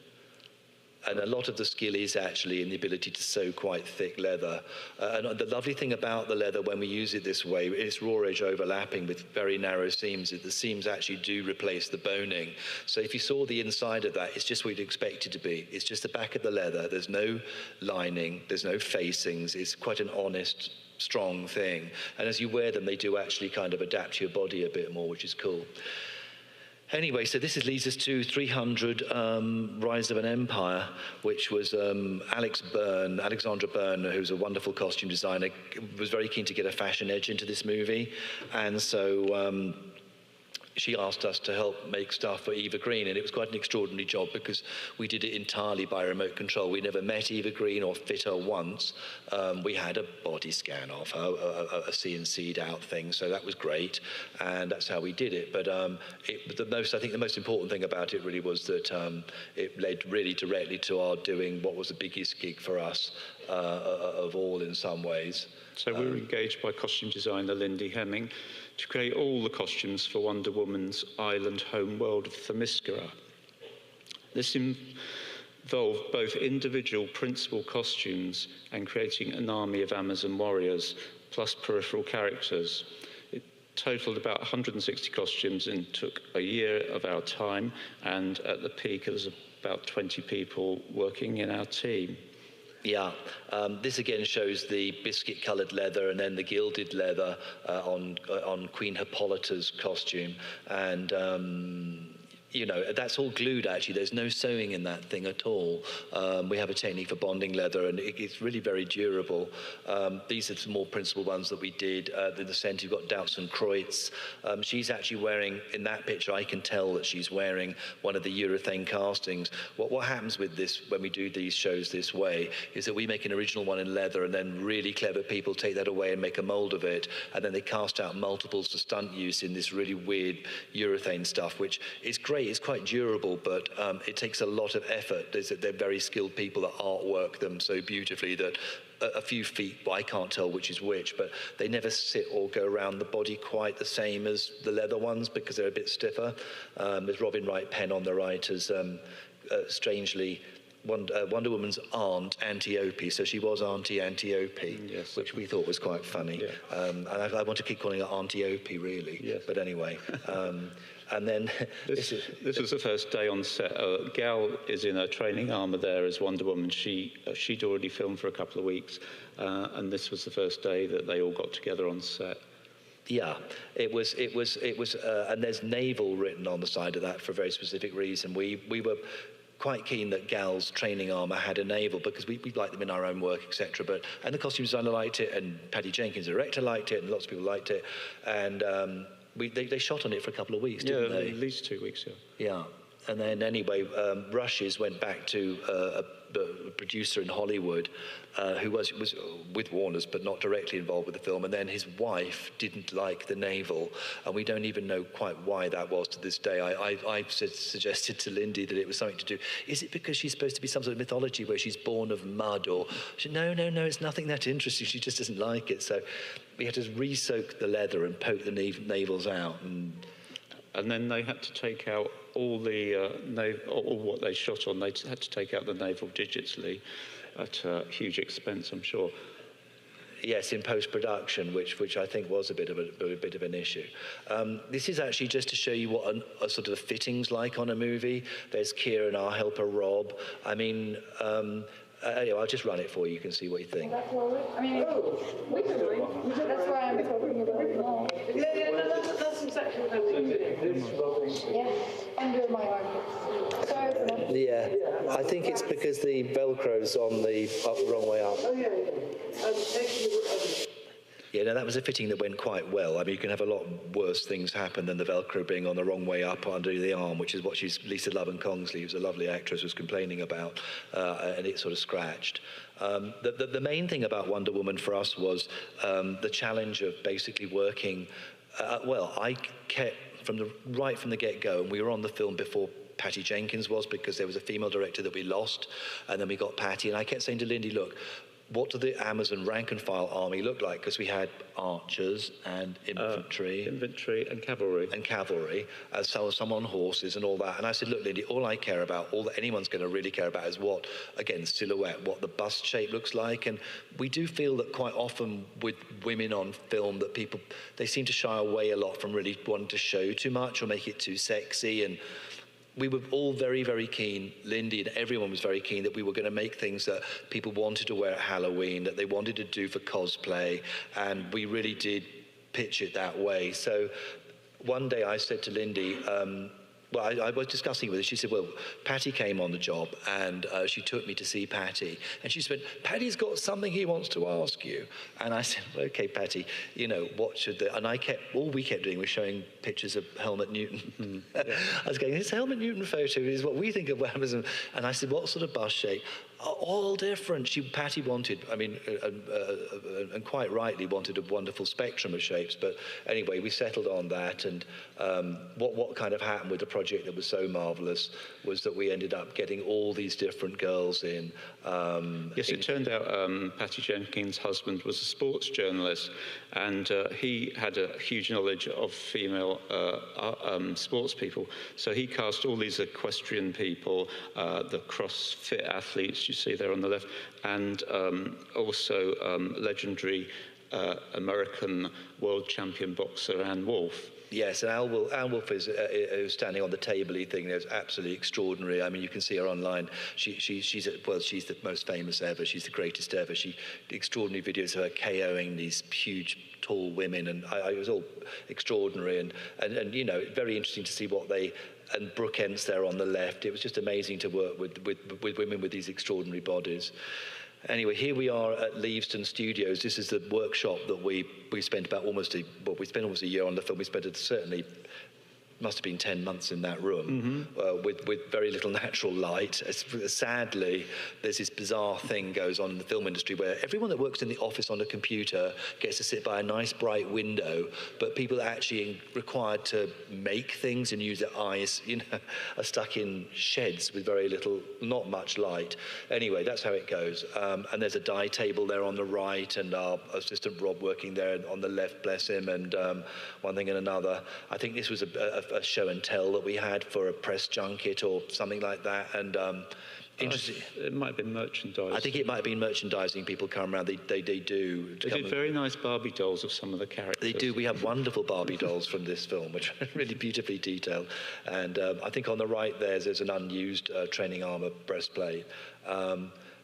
And a lot of the skill is actually in the ability to sew quite thick leather. And the lovely thing about the leather when we use it this way, it's raw edge overlapping with very narrow seams. The seams actually do replace the boning. So if you saw the inside of that, it's just what you'd expect it to be. It's just the back of the leather. There's no lining, there's no facings. It's quite an honest, strong thing. And as you wear them, they do actually kind of adapt to your body a bit more, which is cool. Anyway, so this leads us to 300, Rise of an Empire, which was Alexandra Byrne, who's a wonderful costume designer, was very keen to get a fashion edge into this movie. And so she asked us to help make stuff for Eva Green, and it was quite an extraordinary job because we did it entirely by remote control. We never met Eva Green or fit her once. We had a body scan of her, a CNC'd out thing, so that was great, and that's how we did it. But I think the most important thing about it really was that it led really directly to our doing what was the biggest gig for us of all in some ways. So we were engaged by costume designer Lindy Hemming to create all the costumes for Wonder Woman's island home world of Themyscira. This involved both individual principal costumes and creating an army of Amazon warriors, plus peripheral characters. It totaled about 160 costumes and took a year of our time, and at the peak there was about 20 people working in our team. Yeah, this again shows the biscuit-coloured leather and then the gilded leather on Queen Hippolyta's costume, and you know, that's all glued actually. There's no sewing in that thing at all. We have a technique for bonding leather, and it's really very durable. These are some more principal ones that we did. In the centre, you've got Doutzen Kreutz. She's actually wearing, in that picture, I can tell that she's wearing one of the urethane castings. What happens with this, when we do these shows this way, is that we make an original one in leather, and then really clever people take that away and make a mould of it, and then they cast out multiples for stunt use in this really weird urethane stuff, which is great. It's quite durable, but it takes a lot of effort. They're very skilled people that artwork them so beautifully that a few feet, well, I can't tell which is which, but they never sit or go around the body quite the same as the leather ones because they're a bit stiffer. There's Robin Wright Penn on the right as strangely Wonder Woman's aunt, Antiope, so she was Auntie Antiope, yes, which we thought was quite funny. Yeah. And I want to keep calling her Antiope, really. Yes. But anyway. And then this was the first day on set. Gal is in her training armour there as Wonder Woman. She'd already filmed for a couple of weeks, and this was the first day that they all got together on set. Yeah, it was, and there's naval written on the side of that for a very specific reason. We were quite keen that Gal's training armour had a naval because we like them in our own work, etc. And the costume designer liked it, and Paddy Jenkins, the director, liked it, and lots of people liked it, and they shot on it for a couple of weeks, didn't they? At least 2 weeks, yeah. Yeah. then anyway, Rushes went back to a producer in Hollywood who was with Warner's but not directly involved with the film, and then his wife didn't like the navel, and we don't even know quite why that was to this day. I suggested to Lindy that it was something to do, is it because she's supposed to be some sort of mythology where she's born of mud, or she said, no, it's nothing that interesting, she just doesn't like it. So we had to re-soak the leather and poke the navels out, and then they had to take out all what they shot on. They had to take out the navel digitally at a huge expense, I'm sure. Yes, in post-production, which I think was a bit of an issue. This is actually just to show you what a sort of fitting's like on a movie. There's Kieran, our helper Rob. I mean, anyway, I'll just run it for you. You can see what you think. That's why I'm talking about it now. That's exactly what I'm thinking. Yeah, under my armpits. Sorry for that. Yeah, I think it's because the Velcro's on the wrong way up. Oh, yeah. Yeah, no, that was a fitting that went quite well. I mean, you can have a lot worse things happen than the Velcro being on the wrong way up under the arm, which is what Lisa Loven-Kongsley, who's a lovely actress, was complaining about, and it sort of scratched. The main thing about Wonder Woman for us was the challenge of basically working. I kept right from the get-go, and we were on the film before Patty Jenkins was, because there was a female director that we lost, and then we got Patty, and I kept saying to Lindy, look, what did the Amazon rank-and-file army look like? Because we had archers and infantry. Infantry and cavalry. And cavalry, as some on horses and all that. And I said, look, Lindy, all I care about, all that anyone's going to really care about is what, again, silhouette, what the bust shape looks like. And we do feel that quite often with women on film that people, they seem to shy away a lot from really wanting to show too much or make it too sexy. And we were all very, very keen, Lindy and everyone was very keen, that we were going to make things that people wanted to wear at Halloween, that they wanted to do for cosplay, and we really did pitch it that way. So one day I said to Lindy, I was discussing with her. She said, well, Patty came on the job, and she took me to see Patty. And she said, Patty's got something he wants to ask you. And I said, well, okay, Patty, what should the... And all we kept doing was showing pictures of Helmut Newton. I was going, this Helmut Newton photo is what we think of Amazon. And I said, what sort of bust shape? All different. Patty wanted, and quite rightly wanted a wonderful spectrum of shapes. But anyway, we settled on that. And what kind of happened with the project that was so marvelous was that we ended up getting all these different girls in. Yes, it turned out Patty Jenkins' husband was a sports journalist, and he had a huge knowledge of female sports people. So he cast all these equestrian people, the CrossFit athletes you see there on the left, and also legendary American world champion boxer Ann Wolfe. Yes, and Ann Wolfe is standing on the table-y thing. It's absolutely extraordinary. I mean, you can see her online. She's the most famous ever. She's the greatest ever. Extraordinary videos of her KOing these huge, tall women, and it was all extraordinary. And very interesting to see what they. And Brooke Ent's there on the left. It was just amazing to work with women with these extraordinary bodies. Anyway, here we are at Leavesden Studios. This is the workshop that we spent about almost a year on the film. We spent must have been 10 months in that room with very little natural light. Sadly, there's this bizarre thing goes on in the film industry where everyone that works in the office on a computer gets to sit by a nice bright window, but people actually required to make things and use their eyes, are stuck in sheds with very little, not much light. Anyway, that's how it goes. And there's a dye table there on the right, and our assistant Rob working there on the left, bless him, and one thing and another. I think this was a show and tell that we had for a press junket or something like that, and interesting. It might have been merchandising. I think it might have been merchandising. People come around. They do. They did very nice Barbie dolls of some of the characters. They do. We have wonderful Barbie dolls from this film, which are really beautifully detailed. And I think on the right there's an unused training armor breastplate.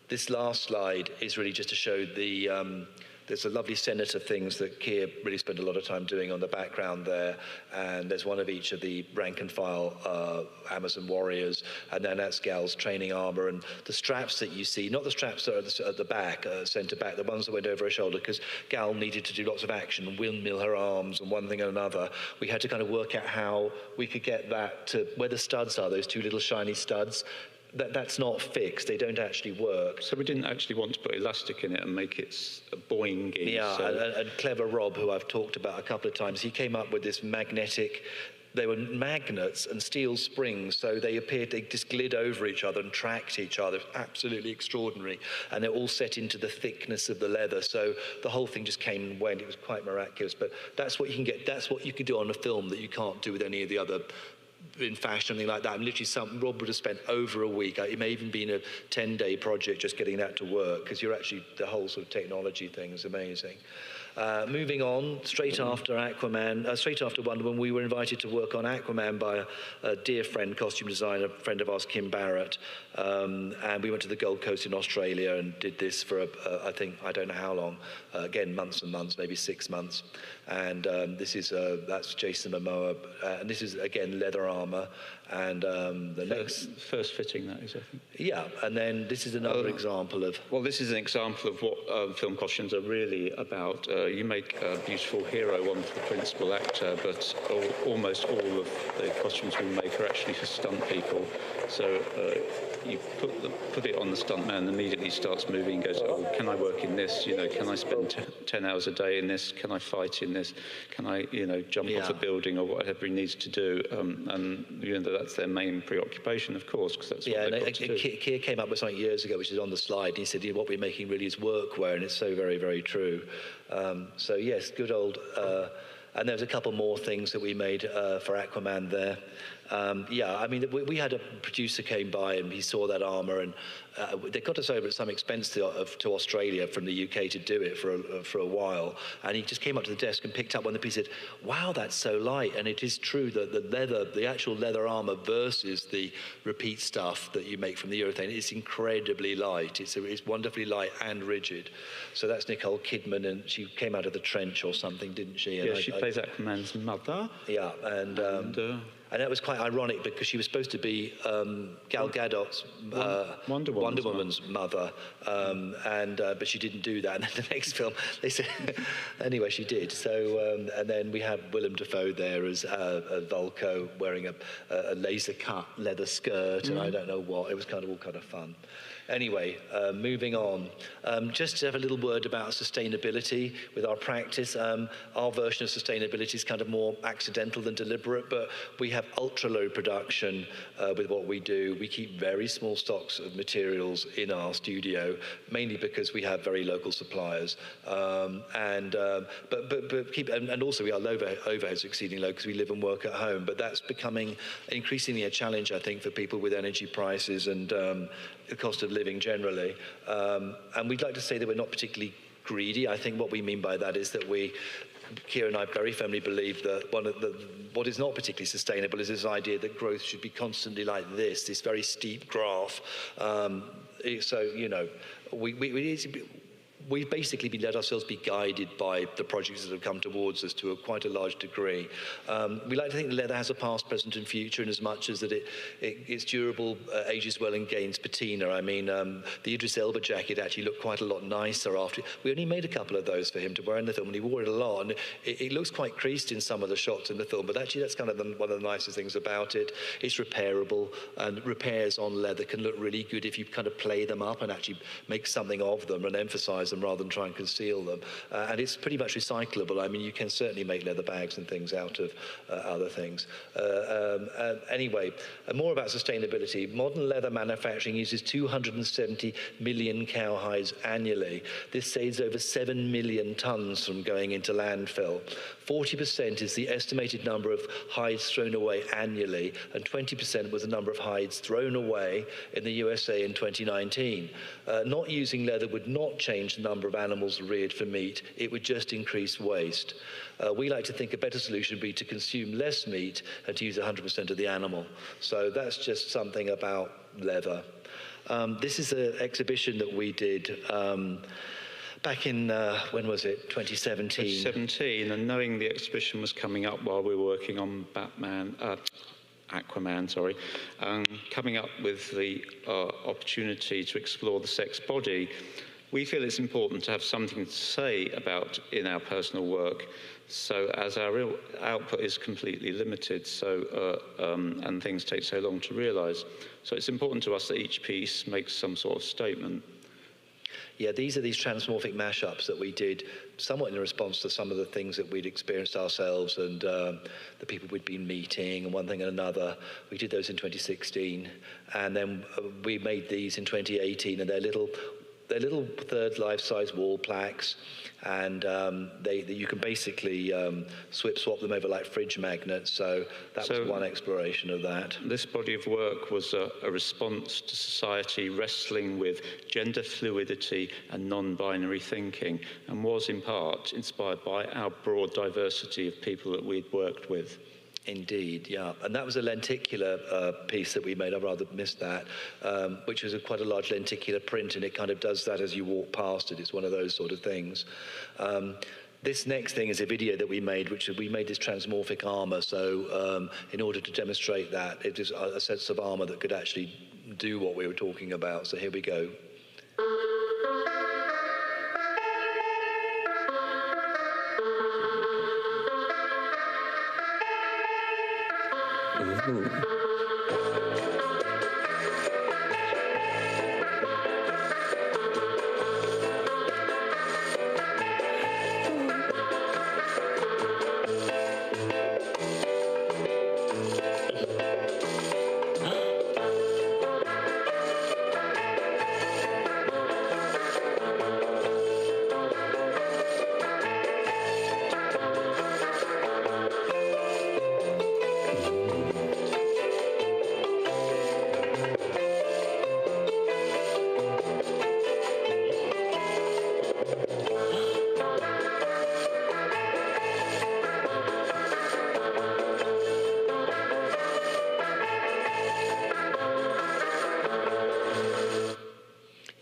This last slide is really just to show the there's a lovely senate of things that Keir really spent a lot of time doing on the background there, and there's one of each of the rank and file Amazon warriors, and then that's Gal's training armor, and the straps that you see, not the straps that are at the back, centre back, the ones that went over her shoulder, because Gal needed to do lots of action and windmill her arms and one thing and another. We had to kind of work out how we could get that to where the studs are, those two little shiny studs. That's not fixed. They don't actually work. So we didn't actually want to put elastic in it and make it boingy. Yeah, so. and Clever Rob, who I've talked about a couple of times, he came up with this magnetic. They were magnets and steel springs, so they just glid over each other and tracked each other. Absolutely extraordinary. And they're all set into the thickness of the leather, so the whole thing just came and went. It was quite miraculous. But that's what you can get. That's what you could do on a film that you can't do with any of the other in fashion, something like that. And literally, Rob would have spent over a week. It may even been a 10-day project just getting that to work, because you're actually, the whole sort of technology thing is amazing. Moving on, straight after Wonder Woman, we were invited to work on Aquaman by a dear friend, costume designer, friend of ours, Kim Barrett. And we went to the Gold Coast in Australia and did this for, I don't know how long. Again, months and months, maybe 6 months. And that's Jason Momoa. And this is, again, leather armor. And the next... First fitting, that is, I think. Yeah, and then this is another example of... Well, this is an example of what film costumes are really about. You make a beautiful hero one for the principal actor, but almost all of the costumes we make are actually for stunt people. So you put it on the stuntman, and immediately starts moving, goes, oh, can I work in this? You know, can I spend 10 hours a day in this? Can I fight in this? Can I, jump off a building or whatever he needs to do? And, that's their main preoccupation, of course, because that's what they've got to do. Keir came up with something years ago, which is on the slide. And he said, what we're making really is workwear, and it's so very, very true. So, yes, good old... and there's a couple more things that we made for Aquaman there. We had a producer came by and he saw that armor, and they got us over at some expense to Australia from the UK to do it for a while. And he just came up to the desk and picked up one of the pieces and said, wow, that's so light. And it is true that the actual leather armor versus the repeat stuff that you make from the urethane is incredibly light. It's wonderfully light and rigid. So that's Nicole Kidman, and she came out of the trench or something, didn't she? And she plays Aquaman's mother. Yeah, and that was quite ironic because she was supposed to be Gal Gadot's Wonder Woman's mother, but she didn't do that. And then the next film, they said, anyway, she did. So, and then we have Willem Dafoe there as Vulko wearing a laser-cut leather skirt, and I don't know what. It was all kind of fun. Anyway, moving on. Just to have a little word about sustainability with our practice. Our version of sustainability is kind of more accidental than deliberate, but we have ultra-low production with what we do. We keep very small stocks of materials in our studio, mainly because we have very local suppliers. And also our overheads are exceedingly low because we live and work at home. But that's becoming increasingly a challenge, I think, for people with energy prices and the cost of living generally. And we'd like to say that we're not particularly greedy. I think what we mean by that is that Keir and I very firmly believe that what is not particularly sustainable is this idea that growth should be constantly like this very steep graph. We've basically let ourselves be guided by the projects that have come towards us to quite a large degree. We like to think that leather has a past, present, and future, in as much as that it's durable, ages well, and gains patina. I mean, the Idris Elba jacket actually looked quite a lot nicer after. We only made a couple of those for him to wear in the film, and he wore it a lot. And it looks quite creased in some of the shots in the film, but actually that's kind of one of the nicest things about it. It's repairable, and repairs on leather can look really good if you kind of play them up and actually make something of them and emphasize them rather than try and conceal them. And it's pretty much recyclable. I mean, you can certainly make leather bags and things out of other things. Anyway, more about sustainability. Modern leather manufacturing uses 270 million cowhides annually. This saves over 7 million tons from going into landfill. 40% is the estimated number of hides thrown away annually, and 20% was the number of hides thrown away in the USA in 2019. Not using leather would not change the number of animals reared for meat. It would just increase waste. We like to think a better solution would be to consume less meat and to use 100% of the animal. So that's just something about leather. This is an exhibition that we did back in, when was it, 2017? 2017, and knowing the exhibition was coming up while we were working on Aquaman, coming up with the opportunity to explore the sex body, we feel it's important to have something to say about in our personal work. So as our real output is completely limited, and things take so long to realise, so it's important to us that each piece makes some sort of statement. Yeah, these are these transmorphic mashups that we did somewhat in response to some of the things that we'd experienced ourselves and the people we'd been meeting and one thing and another. We did those in 2016, and then we made these in 2018, and they're little third life-size wall plaques, and you can basically swap them over like fridge magnets. So that was one exploration of that. This body of work was a response to society wrestling with gender fluidity and non-binary thinking, and was in part inspired by our broad diversity of people that we'd worked with. Indeed, yeah. And that was a lenticular piece that we made. I rather missed that, which was quite a large lenticular print, and it kind of does that as you walk past it. It's one of those sort of things. This next thing is a video that we made, which we made this transmorphic armor. So in order to demonstrate that, it is a sense of armor that could actually do what we were talking about. So here we go. Ooh.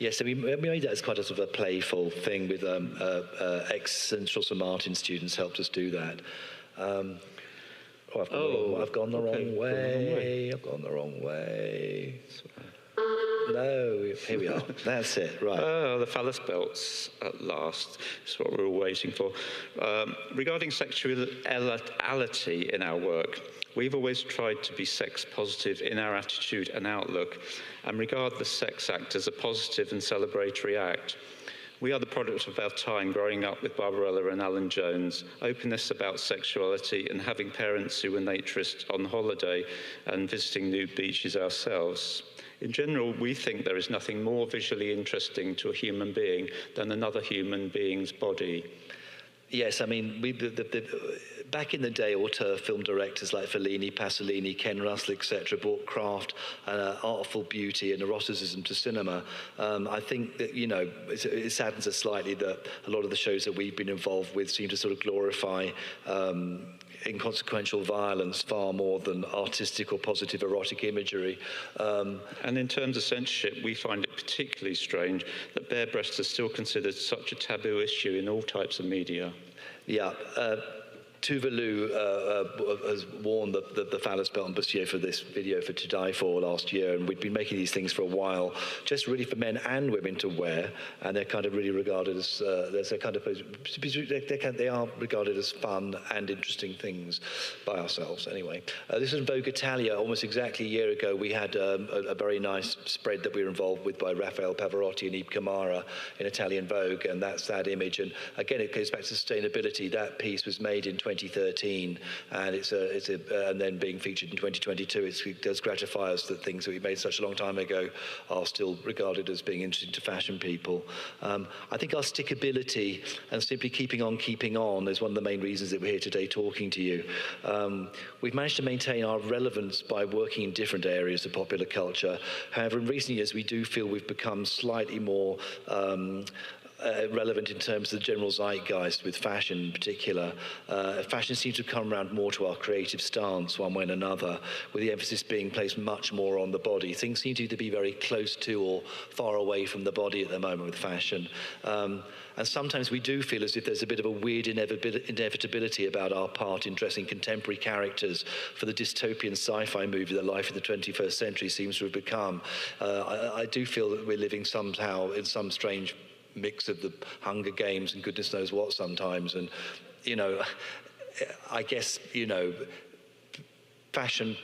Yeah, so we made that as quite a sort of a playful thing with ex-Central St Martin students helped us do that. I've gone the wrong way. I've gone the wrong way. No, here we are. That's it, right. Oh, the phallus belts at last. That's what we were waiting for. Regarding sexuality in our work, we've always tried to be sex positive in our attitude and outlook, and regard the sex act as a positive and celebratory act. We are the product of our time growing up with Barbarella and Alan Jones, openness about sexuality, and having parents who were naturists on holiday and visiting nude beaches ourselves. In general, we think there is nothing more visually interesting to a human being than another human being's body. Yes, I mean, back in the day, auteur film directors like Fellini, Pasolini, Ken Russell, etc., brought craft and artful beauty and eroticism to cinema. I think that, you know, it saddens us slightly that a lot of the shows that we've been involved with seem to sort of glorify inconsequential violence far more than artistic or positive erotic imagery. And in terms of censorship, we find it particularly strange that bare breasts are still considered such a taboo issue in all types of media. Yeah. Tuvalu has worn the phallus belt and bustier for this video for To Die For last year, and we'd been making these things for a while, just really for men and women to wear, and they're kind of really regarded as they are regarded as fun and interesting things by ourselves. Anyway, this is Vogue Italia. Almost exactly a year ago, we had a very nice spread that we were involved with by Raphael Pavarotti and Ib Kamara in Italian Vogue, and that's that image. And again, it goes back to sustainability. That piece was made in 2013, and and then being featured in 2022, it does gratify us that things that we made such a long time ago are still regarded as being interesting to fashion people. I think our stickability and simply keeping on is one of the main reasons that we're here today talking to you. We've managed to maintain our relevance by working in different areas of popular culture. However, in recent years, we do feel we've become slightly more relevant in terms of the general zeitgeist with fashion in particular. Fashion seems to come around more to our creative stance one way and another, with the emphasis being placed much more on the body. Things seem to be very close to or far away from the body at the moment with fashion. And sometimes we do feel as if there's a bit of a weird inevitability about our part in dressing contemporary characters for the dystopian sci-fi movie that life in the 21st century seems to have become. I do feel that we're living somehow in some strange mix of the Hunger Games and goodness knows what sometimes. And, you know, I guess, you know, fashion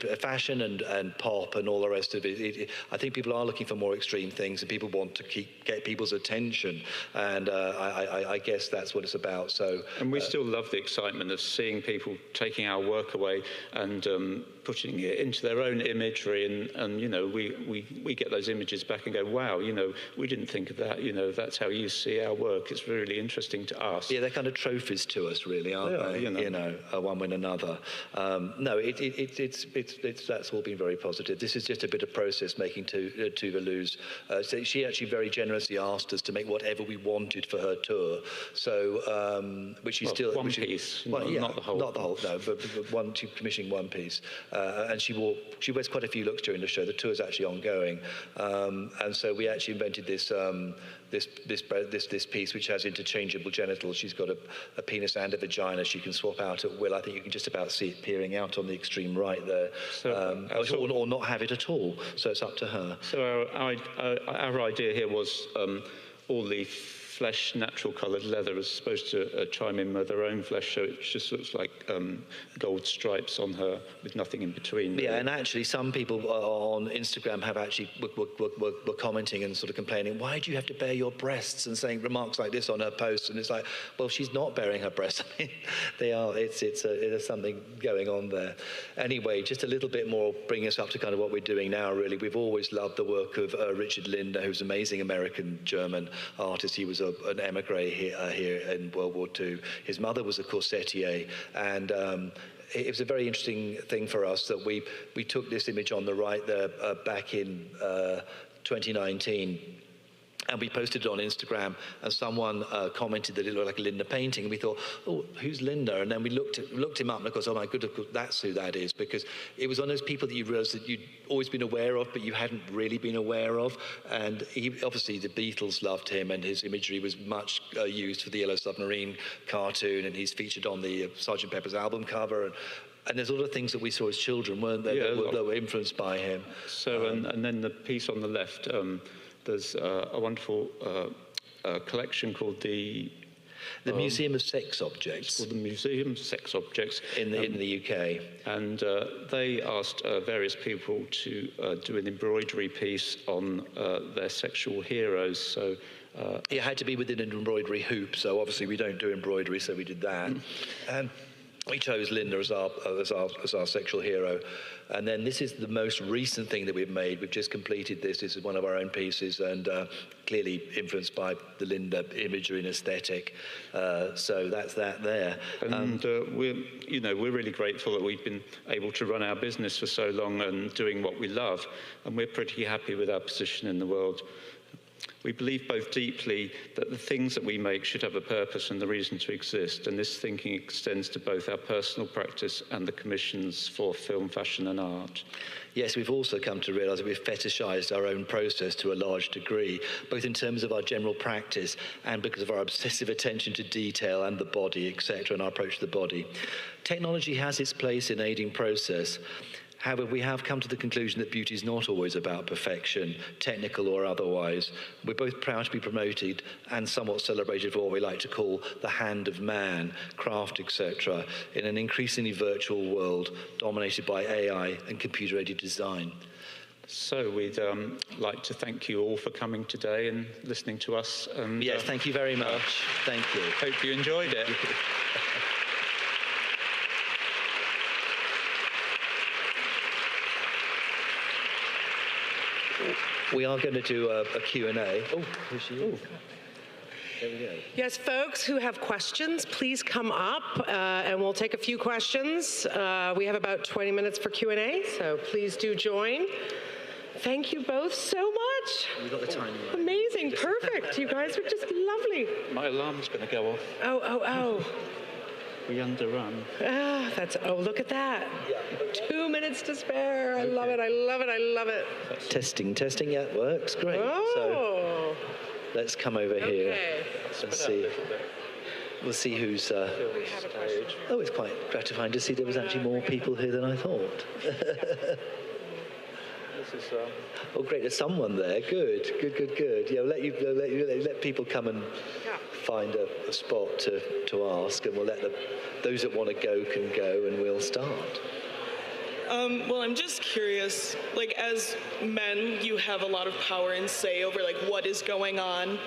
and pop and all the rest of it, I think people are looking for more extreme things, and people want to get people's attention, and I guess that's what it's about. So, and we still love the excitement of seeing people taking our work away and putting it into their own imagery, and you know, we get those images back and go, wow, you know, we didn't think of that, you know, that's how you see our work. It's really interesting to us. Yeah, they're kind of trophies to us, really, aren't they? You know, one way and another. No, it's that's all been very positive. This is just a bit of process making Tove Lo's. So she actually very generously asked us to make whatever we wanted for her tour. So, which she still one piece, well, yeah, not the whole. Not the whole. No, but she commissioned one piece, and she wears quite a few looks during the show. The tour's actually ongoing, and so we actually invented this. This piece, which has interchangeable genitals. She's got a penis and a vagina she can swap out at will. I think you can just about see it peering out on the extreme right there, or not have it at all. So it's up to her. So our idea here was all the flesh, natural-coloured leather is supposed to chime in with her own flesh, so it just looks like gold stripes on her with nothing in between. Yeah, and actually some people on Instagram have actually were commenting and sort of complaining, why do you have to bare your breasts, and saying remarks like this on her posts, and it's like, well, she's not baring her breasts. I mean, they are. There's something going on there. Anyway, just a little bit more, bring us up to kind of what we're doing now, really. We've always loved the work of Richard Lindner, who's an amazing American-German artist. He was an emigre here in World War II. His mother was a corsetier, and it was a very interesting thing for us that we took this image on the right there back in 2019. And we posted it on Instagram, and someone commented that it looked like a Lindner painting. And we thought, oh, who's Lindner? And then we looked him up, and of course, oh my goodness, that's who that is, because it was one of those people that you realised that you'd always been aware of, but you hadn't really been aware of. And obviously, the Beatles loved him, and his imagery was much used for the Yellow Submarine cartoon, and he's featured on the Sgt. Pepper's album cover. And there's a lot of things that we saw as children, weren't there, that were influenced by him. So, and then the piece on the left, there's a wonderful collection called the Museum of Sex Objects. It's called the Museum of Sex Objects in the UK. And they asked various people to do an embroidery piece on their sexual heroes. So it had to be within an embroidery hoop. So obviously we don't do embroidery, so we did that. And we chose Lindner as our sexual hero. And then this is the most recent thing that we've made. We've just completed this. This is one of our own pieces, and clearly influenced by the Lindner imagery and aesthetic. So that's that there. And we're really grateful that we've been able to run our business for so long and doing what we love. And we're pretty happy with our position in the world. We believe both deeply that the things that we make should have a purpose and the reason to exist, and this thinking extends to both our personal practice and the commissions for film, fashion and art. Yes, we've also come to realise that we've fetishised our own process to a large degree, both in terms of our general practice and because of our obsessive attention to detail and the body, etc., and our approach to the body. Technology has its place in aiding process. However, we have come to the conclusion that beauty is not always about perfection, technical or otherwise. We're both proud to be promoted and somewhat celebrated for what we like to call the hand of man, craft, etc., in an increasingly virtual world dominated by AI and computer-aided design. So we'd like to thank you all for coming today and listening to us. And, yes, thank you very much. Thank you. Hope you enjoyed it. We are going to do a Q&A. Oh, here she is. There we go. Yes, folks who have questions, please come up and we'll take a few questions. We have about 20 minutes for Q&A, so please do join. Thank you both so much. much. We got the timing right. Amazing, perfect. You guys were just lovely. My alarm's going to go off. Oh. We underrun. Look at that. 2 minutes to spare. I love it, I love it, I love it. Testing, yeah, works, great. So Oh, let's come over here okay. and see. We'll see who's... Oh, it's quite gratifying to see there was actually more people here than I thought. This is, Oh, great, there's someone there. Good. Yeah, let people come and find a spot to ask, and we'll let those that want to go can go, and we'll start. Well, I'm just curious, like, as men, you have a lot of power and say over, like, what is going on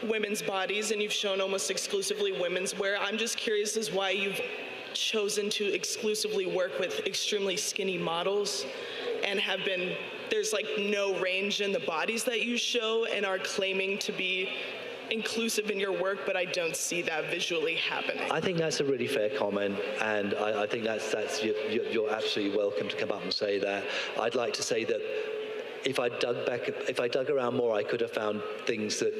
women's bodies, and you've shown almost exclusively women's wear. I'm just curious as why you've chosen to exclusively work with extremely skinny models and have been, there's like no range in the bodies that you show and are claiming to be inclusive in your work, but I don't see that visually happening. I think that's a really fair comment, and I think that's you're absolutely welcome to come up and say that. I'd like to say that if I dug around more, I could have found things that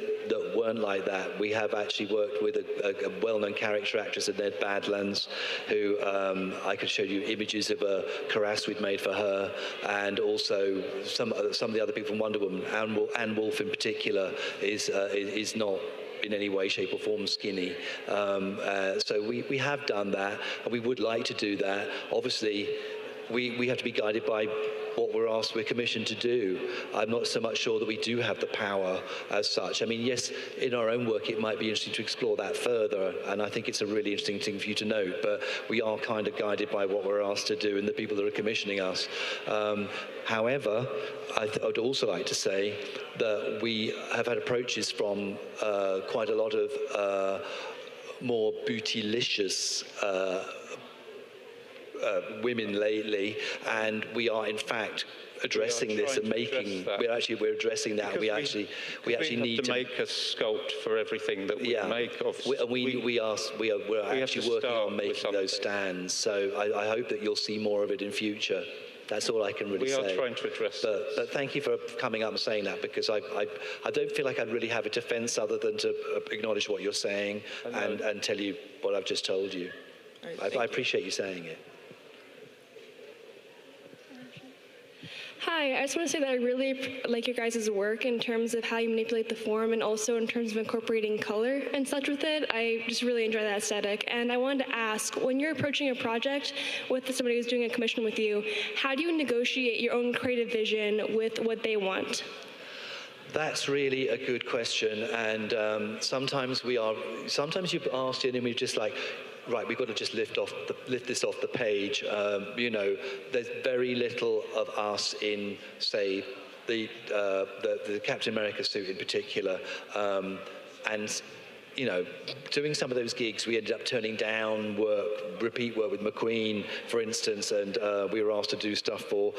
weren't like that. We have actually worked with a well-known character actress, Ned Badlands, who I could show you images of a cuirass we'd made for her, and also some of the other people from Wonder Woman. Anne Wolfe in particular is not in any way, shape or form skinny. So we have done that, and we would like to do that. Obviously, we have to be guided by what we're commissioned to do. I'm not so much sure that we do have the power as such. I mean, yes, in our own work, it might be interesting to explore that further, and I think it's a really interesting thing for you to note, but we are kind of guided by what we're asked to do and the people that are commissioning us. However, I would also like to say that we have had approaches from quite a lot of more bootylicious women lately, and we are in fact addressing this and making. We're addressing that. We actually need to make a sculpt for everything that we make. We're actually working on making those stands. So I hope that you'll see more of it in future. That's all I can really say. We are trying to address but thank you for coming up and saying that, because I don't feel like I really have a defence other than to acknowledge what you're saying and tell you what I've just told you. Right, I appreciate you saying it. Hi, I just want to say that I really like your guys' work in terms of how you manipulate the form and also in terms of incorporating color and such with it. I just really enjoy that aesthetic. And I wanted to ask, when you're approaching a project with somebody who's doing a commission with you, how do you negotiate your own creative vision with what they want? That's really a good question, and sometimes you're asked in and we're just like, right, we've got to just lift this off the page. There's very little of us in, say, the Captain America suit in particular, and doing some of those gigs, we ended up turning down repeat work with McQueen, for instance, and we were asked to do stuff for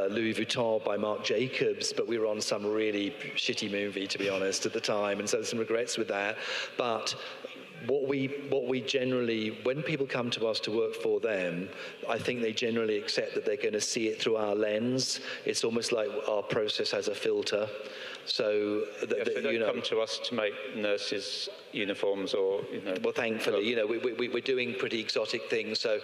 Louis Vuitton by Marc Jacobs, but we were on some really shitty movie, to be honest, at the time, and so there's some regrets with that. But what we generally, when people come to us to work for them, I think they generally accept that they're going to see it through our lens. It's almost like our process has a filter. So if they don't come to us to make nurses' uniforms or Well, thankfully, we're doing pretty exotic things. So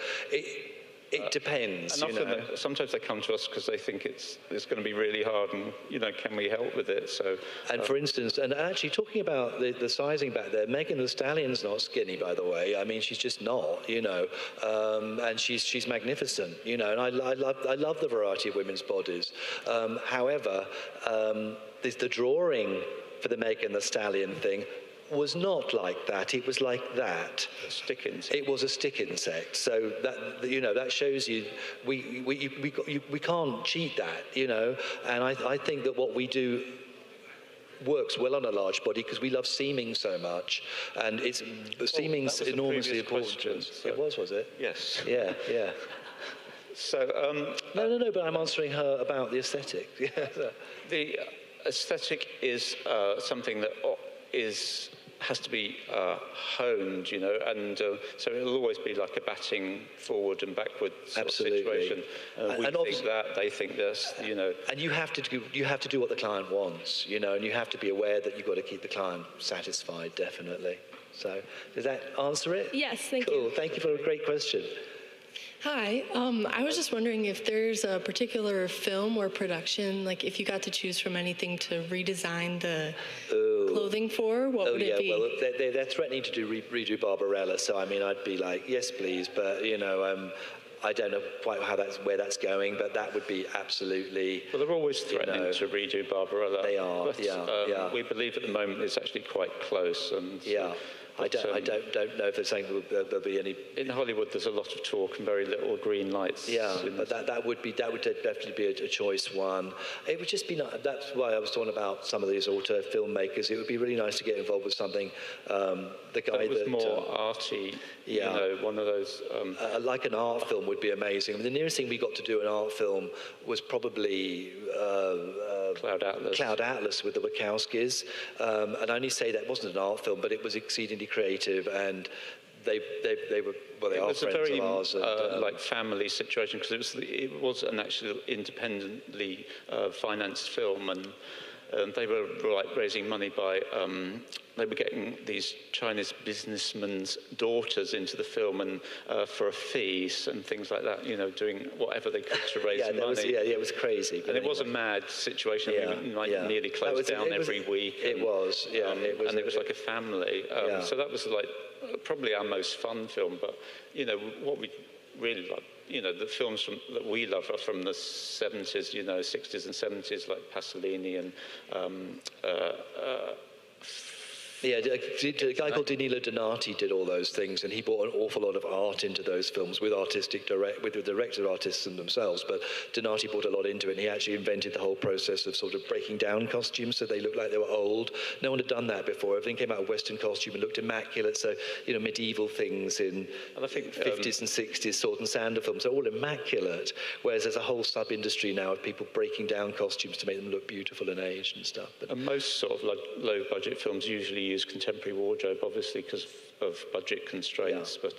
it depends. And often sometimes they come to us because they think it's going to be really hard, and can we help with it? So. And for instance, and actually talking about the sizing back there, Megan Thee Stallion's not skinny, by the way. I mean, she's just not, and she's magnificent, and I love the variety of women's bodies. However, the drawing for the Megan Thee Stallion thing was not like that. It was like that. A stick insect. It was a stick insect. So that shows you we can't cheat that, And I think that what we do works well on a large body because we love seaming so much, and seaming's enormously important. Question, It was it? Yes. Yeah. So No, but I'm answering her about the aesthetic. The aesthetic is something that has to be honed, you know, and so it'll always be like a batting forward and backwards sort of situation. We think that, they think this, you know. And you have to do what the client wants, you know, and you have to be aware that you've got to keep the client satisfied, definitely. So does that answer it? Yes, thank Cool. you. Thank you for a great question. Hi, I was just wondering if there's a particular film or production, like if you got to choose from anything to redesign the clothing for, what would it be? Well, they're threatening to redo Barbarella, so I mean, I'd be like, yes, please, but you know, I don't know quite where that's going, but that would be absolutely. Well, they're always threatening to redo Barbarella. They are, but, yeah. We believe at the moment it's actually quite close, and yeah. I don't know if they're saying there'll be any. In Hollywood, there's a lot of talk and very little green lights. Yeah, but that would definitely be a choice one. It would just be nice. That's why I was talking about some of these auteur filmmakers. It would be really nice to get involved with something. The guy that was more arty. Yeah, you know, one of those. Like an art film would be amazing. I mean, the nearest thing we got to do an art film was probably Cloud Atlas. Cloud Atlas with the Wachowskis, and I only say that wasn't an art film, but it was exceedingly creative, and they were they are friends of ours. And, like family situation, because it was an actually independently financed film, and they were like raising money by. They were getting these Chinese businessmen's daughters into the film and for a fee and things like that, you know, doing whatever they could to raise money. It was crazy. And it was a mad situation. We nearly closed down every week. It was like a family. So that was like probably our most fun film. But, you know, what we really like, you know, the films that we love are from the 70s, you know, 60s and 70s, like Pasolini and yeah, a guy called Danilo Donati did all those things, and he brought an awful lot of art into those films with the director artists themselves. But Donati brought a lot into it, and he actually invented the whole process of sort of breaking down costumes so they looked like they were old. No one had done that before. Everything came out of Western costume and looked immaculate. So, you know, medieval things in and I think 50s and 60s sword and sandal films are all immaculate. Whereas there's a whole sub-industry now of people breaking down costumes to make them look beautiful and aged and stuff. And most sort of like low-budget films usually use contemporary wardrobe, obviously, because of budget constraints. Yeah.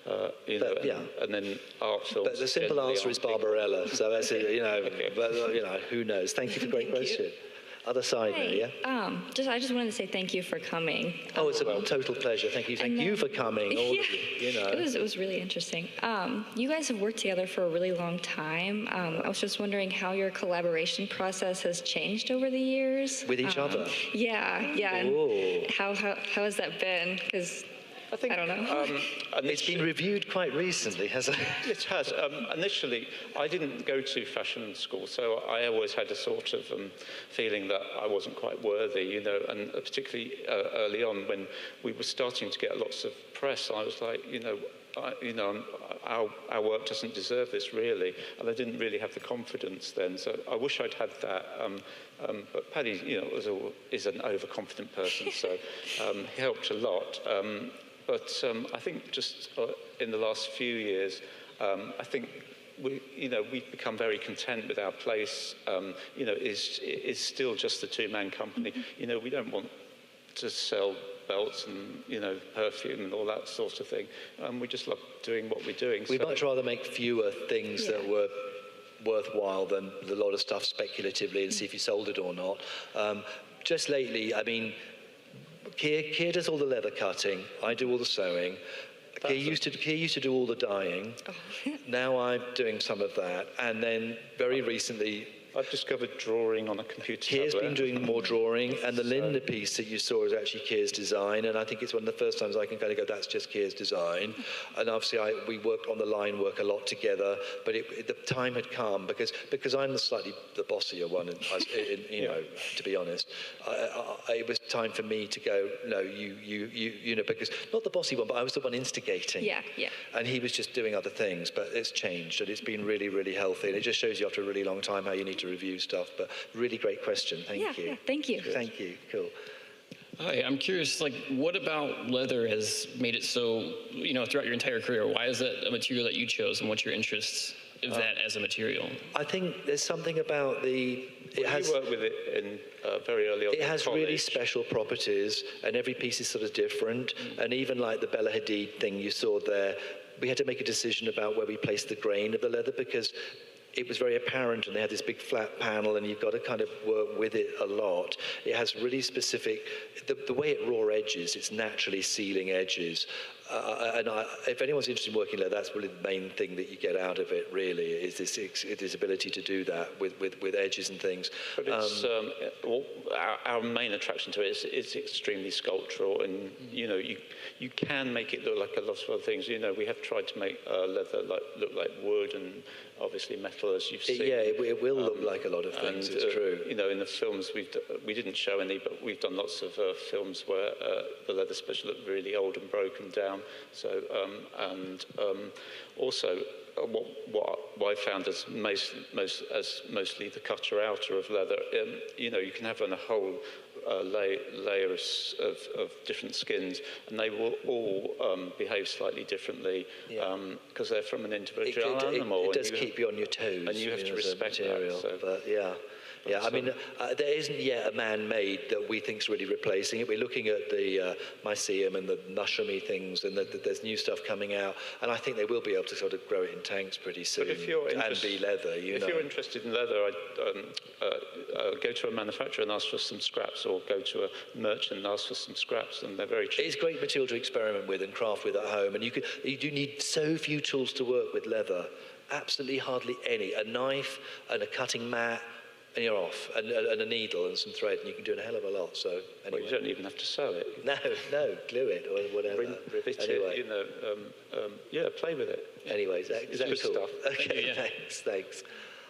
But you know, and then art films. But the simple answer is Barbarella. So that's it. You know, okay. But you know, who knows? Thank you for a great question. Other side there, yeah? I just wanted to say thank you for coming. Oh, it's a total pleasure. Thank you. Thank you for coming, all of you. You know. It was really interesting. You guys have worked together for a really long time. I was just wondering how your collaboration process has changed over the years. With each other? Yeah. And how has that been? Because I don't know. It's been reviewed quite recently, hasn't it? It has. Initially, I didn't go to fashion school, so I always had a sort of feeling that I wasn't quite worthy, you know, and particularly early on when we were starting to get lots of press, I was like, our work doesn't deserve this, really, and I didn't really have the confidence then, so I wish I'd had that. But Paddy, you know, is an overconfident person, so he helped a lot. But I think just in the last few years, I think we've become very content with our place. You know, is still just a two-man company. You know, we don't want to sell belts and, you know, perfume and all that sort of thing. We just love doing what we're doing. We'd much rather make fewer things that were worthwhile than a lot of stuff speculatively and see if you sold it or not. Just lately, I mean, Keir does all the leather cutting. I do all the sewing. Keir used to do all the dyeing. Now I'm doing some of that. And then very recently, I've discovered drawing on a computer Keir's tablet. been doing more drawing, and the Linda piece that you saw is actually Keir's design, and I think it's one of the first times I can kind of go, that's just Keir's design. And obviously we worked on the line work a lot together, but the time had come, because I'm the bossier one, you know, to be honest. It was time for me to go, no, you know, because not the bossy one, but I was the one instigating. Yeah. And he was just doing other things, but it's changed, and it's been really, really healthy, and it just shows you after a really long time how you need to review stuff. But really great question. Thank you. Yeah, thank you. Thank you. Cool. Hi, I'm curious, like, what about leather has made it so, you know, throughout your entire career? Why is that a material that you chose, and what's your interests that as a material? I think there's something about the... We worked with it in very early on. It has college. really special properties, and every piece is sort of different. And even like the Bella Hadid thing you saw there, we had to make a decision about where we placed the grain of the leather, because it was very apparent, and they had this big flat panel, and you've got to kind of work with it a lot. It has really specific, the way it raw edges, it's naturally sealing edges. If anyone's interested in working leather, that's really the main thing that you get out of it, really, is this ability to do that with edges and things. But it's, our main attraction to it is it's extremely sculptural, and, you know, you can make it look like a lot of other things. You know, we have tried to make leather look like wood and obviously metal, as you've seen. Yeah, it will look like a lot of things, and, it's true. You know, in the films, we didn't show any, but we've done lots of films where the leather special looked really old and broken down. So, also, what I found as mostly the cutter outer of leather, you know, you can have on a whole layer of different skins, and they will all behave slightly differently because they're from an individual animal. It does keep you on your toes. And you have to respect material, that. So. But yeah. Yeah, I mean, there isn't yet a man-made that we think's really replacing it. We're looking at the mycelium and the mushroom-y things, and there's new stuff coming out, and I think they will be able to sort of grow it in tanks pretty soon. But if you're and be leather, if you're interested in leather, I'd go to a manufacturer and ask for some scraps, or go to a merchant and ask for some scraps, and they're very cheap. It's great material to experiment with and craft with at home, and you do need so few tools to work with leather. Absolutely hardly any. A knife and a cutting mat, and you're off, and a needle and some thread, and you can do a hell of a lot. So anyway. Well, you don't even have to sew it. No, glue it or whatever. Rivet anyway. it, you know, play with it. Anyways, is that good cool? stuff. Okay, thanks.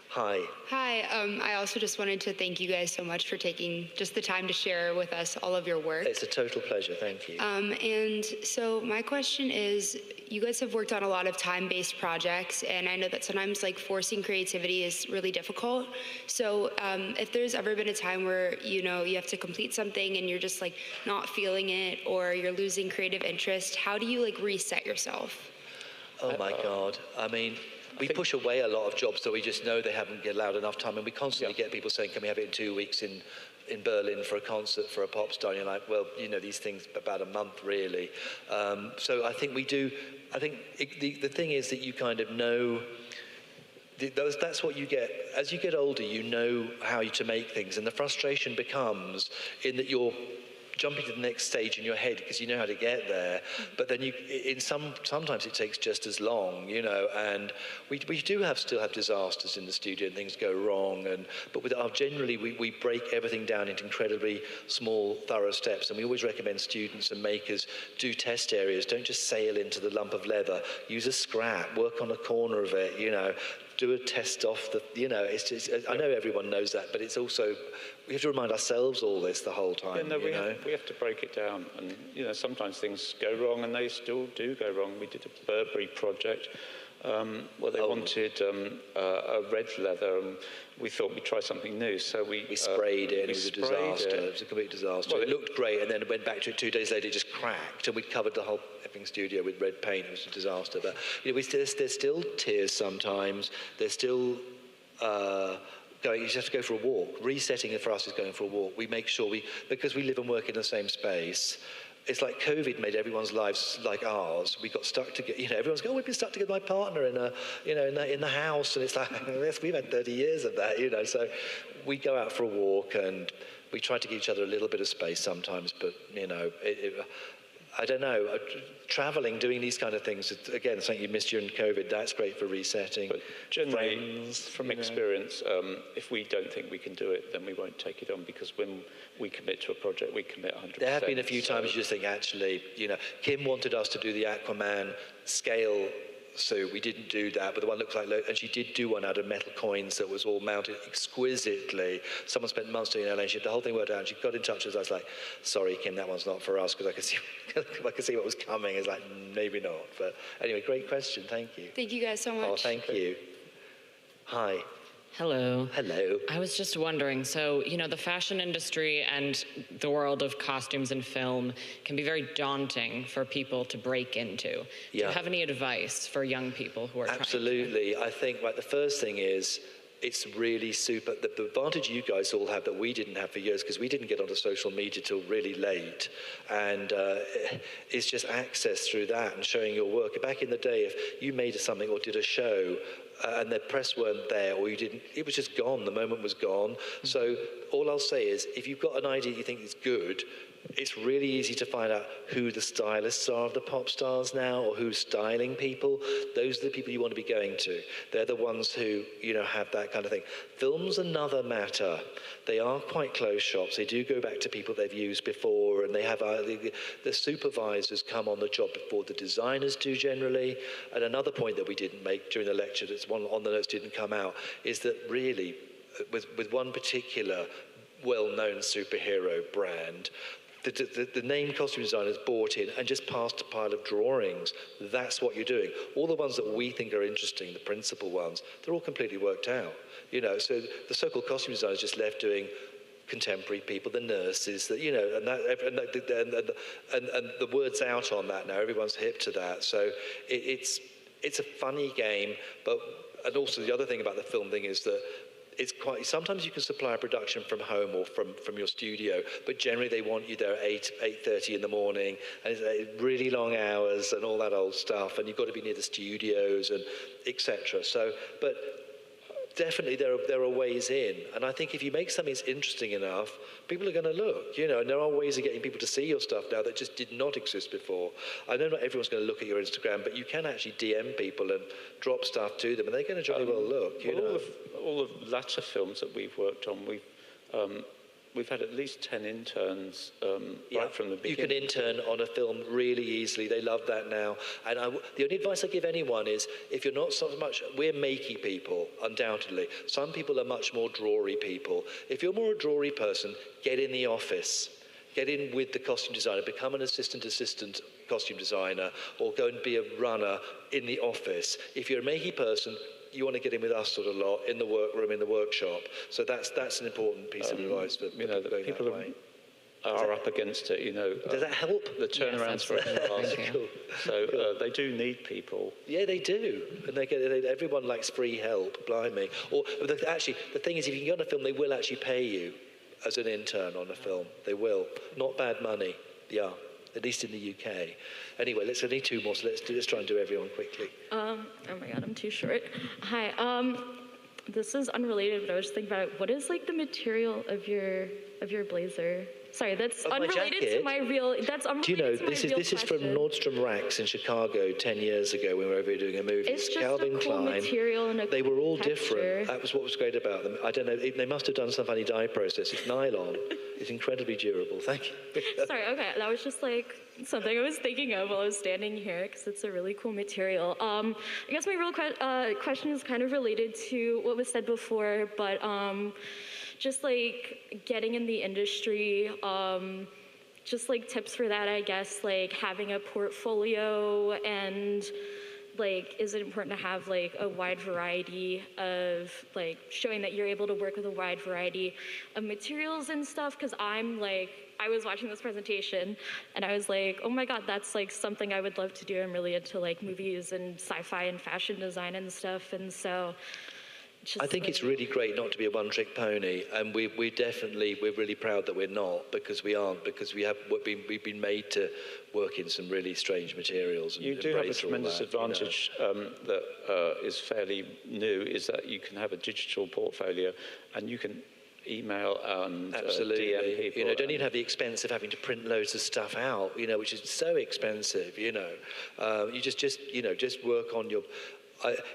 Hi. Hi, I also just wanted to thank you guys so much for taking just the time to share with us all of your work. It's a total pleasure, thank you. And so my question is, you guys have worked on a lot of time-based projects, and I know that sometimes like forcing creativity is really difficult. So if there's ever been a time where, you know, you have to complete something and you're just like not feeling it, or you're losing creative interest, how do you like reset yourself? Oh my God, I mean, we push away a lot of jobs that we just know they haven't allowed enough time, and we constantly get people saying, can we have it in 2 weeks in Berlin for a concert for a pop star? And you're like, well, you know, these things about a month really. So I think we do, I think the thing is that you kind of know, that's what you get. As you get older, you know how to make things, and the frustration becomes in that you're jumping to the next stage in your head because you know how to get there, but then sometimes it takes just as long, you know. And we still have disasters in the studio and things go wrong, but with generally we break everything down into incredibly small, thorough steps, and we always recommend students and makers do test areas. Don't just sail into the lump of leather. Use a scrap, work on a corner of it, you know. Do a test off the, you know, it's just, I know everyone knows that, but it's also, we have to remind ourselves all this the whole time. Yeah, no, we have to break it down, and, you know, sometimes things go wrong, and they still do go wrong. We did a Burberry project where they wanted a red leather, and we thought we'd try something new, so we sprayed it, and it was a disaster. It was a complete disaster. Well, it looked great, and then it went back to it 2 days later, it just cracked, and we'd covered the whole effing studio with red paint. It was a disaster. But you know, there's still tears sometimes. There's still you just have to go for a walk. Resetting for us is going for a walk. We make sure because we live and work in the same space. It's like COVID made everyone's lives like ours. We got stuck together. You know, everyone's going, we've been stuck together with my partner in the house, and it's like, yes, we've had 30 years of that, you know. So we go out for a walk, and we try to give each other a little bit of space sometimes. But you know, I don't know. Traveling, doing these kind of things, again, something you missed during COVID, that's great for resetting. But generally, from experience, if we don't think we can do it, then we won't take it on, because when we commit to a project, we commit 100%. There have been a few times you just think, actually, you know, Kim wanted us to do the Aquaman scale suit. We didn't do that, but the one looks like, and she did do one out of metal coins that was all mounted exquisitely. Someone spent months doing it, and the whole thing worked out, and she got in touch with us. I was like, sorry, Kim, that one's not for us, because I could see what was coming. It's like, maybe not. But anyway, great question. Thank you. Thank you guys so much. Oh, thank you. Hi. Hello. Hello. I was just wondering, so, the fashion industry and the world of costumes and film can be very daunting for people to break into. Do you have any advice for young people who are Absolutely. I think, the first thing is, it's really super. The advantage you guys all have that we didn't have for years, because we didn't get onto social media till really late, and it's just access through that and showing your work. Back in the day, if you made something or did a show, and the press weren't there, or you didn't, it was just gone. The moment was gone. So all I'll say is, if you've got an idea you think is good, it's really easy to find out who the stylists are of the pop stars now, or who's styling people. Those are the people you want to be going to. They're the ones who, have that kind of thing. Film's another matter. They are quite closed shops. They do go back to people they've used before, and they have the supervisors come on the job before the designers do generally. And another point that we didn't make during the lecture, that's one on the notes didn't come out, is that really, with one particular well-known superhero brand, the name costume designers bought in and just passed a pile of drawings. That's what you're doing. All the ones that we think are interesting, the principal ones, they're all completely worked out. So the so-called costume designers just left doing contemporary people, the nurses, and the word's out on that now. Everyone's hip to that. So it's a funny game, and also the other thing about the film thing is that sometimes you can supply a production from home or from your studio, but generally they want you there at 8:30 in the morning, and it's really long hours and all that old stuff, and you've got to be near the studios and etc. So, but definitely there are ways in, and I think if you make something that's interesting enough, people are going to look, and there are ways of getting people to see your stuff now that just did not exist before. I know not everyone's going to look at your Instagram, but you can actually DM people and drop stuff to them, and they're going to jolly well look. All of the latter films that we've worked on, we've had at least 10 interns right from the beginning. You can intern on a film really easily. They love that now. And the only advice I give anyone is, if you're not so much, we're makey people, undoubtedly. Some people are much more drawery people. If you're more a drawery person, get in the office. Get in with the costume designer, become an assistant costume designer, or go and be a runner in the office. If you're a makey person, you want to get in with us sort of lot in the workroom, in the workshop. So that's an important piece of advice for people are up against it. Does that help? The turnaround's very fast. Cool. So they do need people. Yeah, they do, and everyone likes free help. Blimey. Or actually, the thing is, if you can get on a film, they will actually pay you as an intern on a film. They will. Not bad money. Yeah. At least in the UK. Anyway, let's need two more, so let's try and do everyone quickly. Oh my God, I'm too short. Hi, this is unrelated, but I was just thinking about it. What is the material of your blazer? Sorry, that's unrelated to my real. That's unrelated to my real question. This is from Nordstrom Racks in Chicago 10 years ago when we were over here doing a movie. It's just Calvin a cool Klein. material and a They were all texture. different. That was what was great about them. I don't know. They must have done some funny dye process. It's nylon. It's incredibly durable. Thank you. Sorry, okay, that was just something I was thinking of while I was standing here because it's a really cool material. I guess my real question is kind of related to what was said before, but just getting in the industry, just tips for that, I guess, having a portfolio, and is it important to have a wide variety of showing that you're able to work with a wide variety of materials and stuff? Because I was watching this presentation and I was oh my God, that's something I would love to do. I'm really into movies and sci-fi and fashion design and stuff, and so I think it's really great not to be a one-trick pony, and we're really proud that we're not, because we aren't, because we've been made to work in some really strange materials. And you do have a tremendous advantage that is fairly new, is that you can have a digital portfolio and you can email and DM people. Don't even have the expense of having to print loads of stuff out, which is so expensive. You just work on your.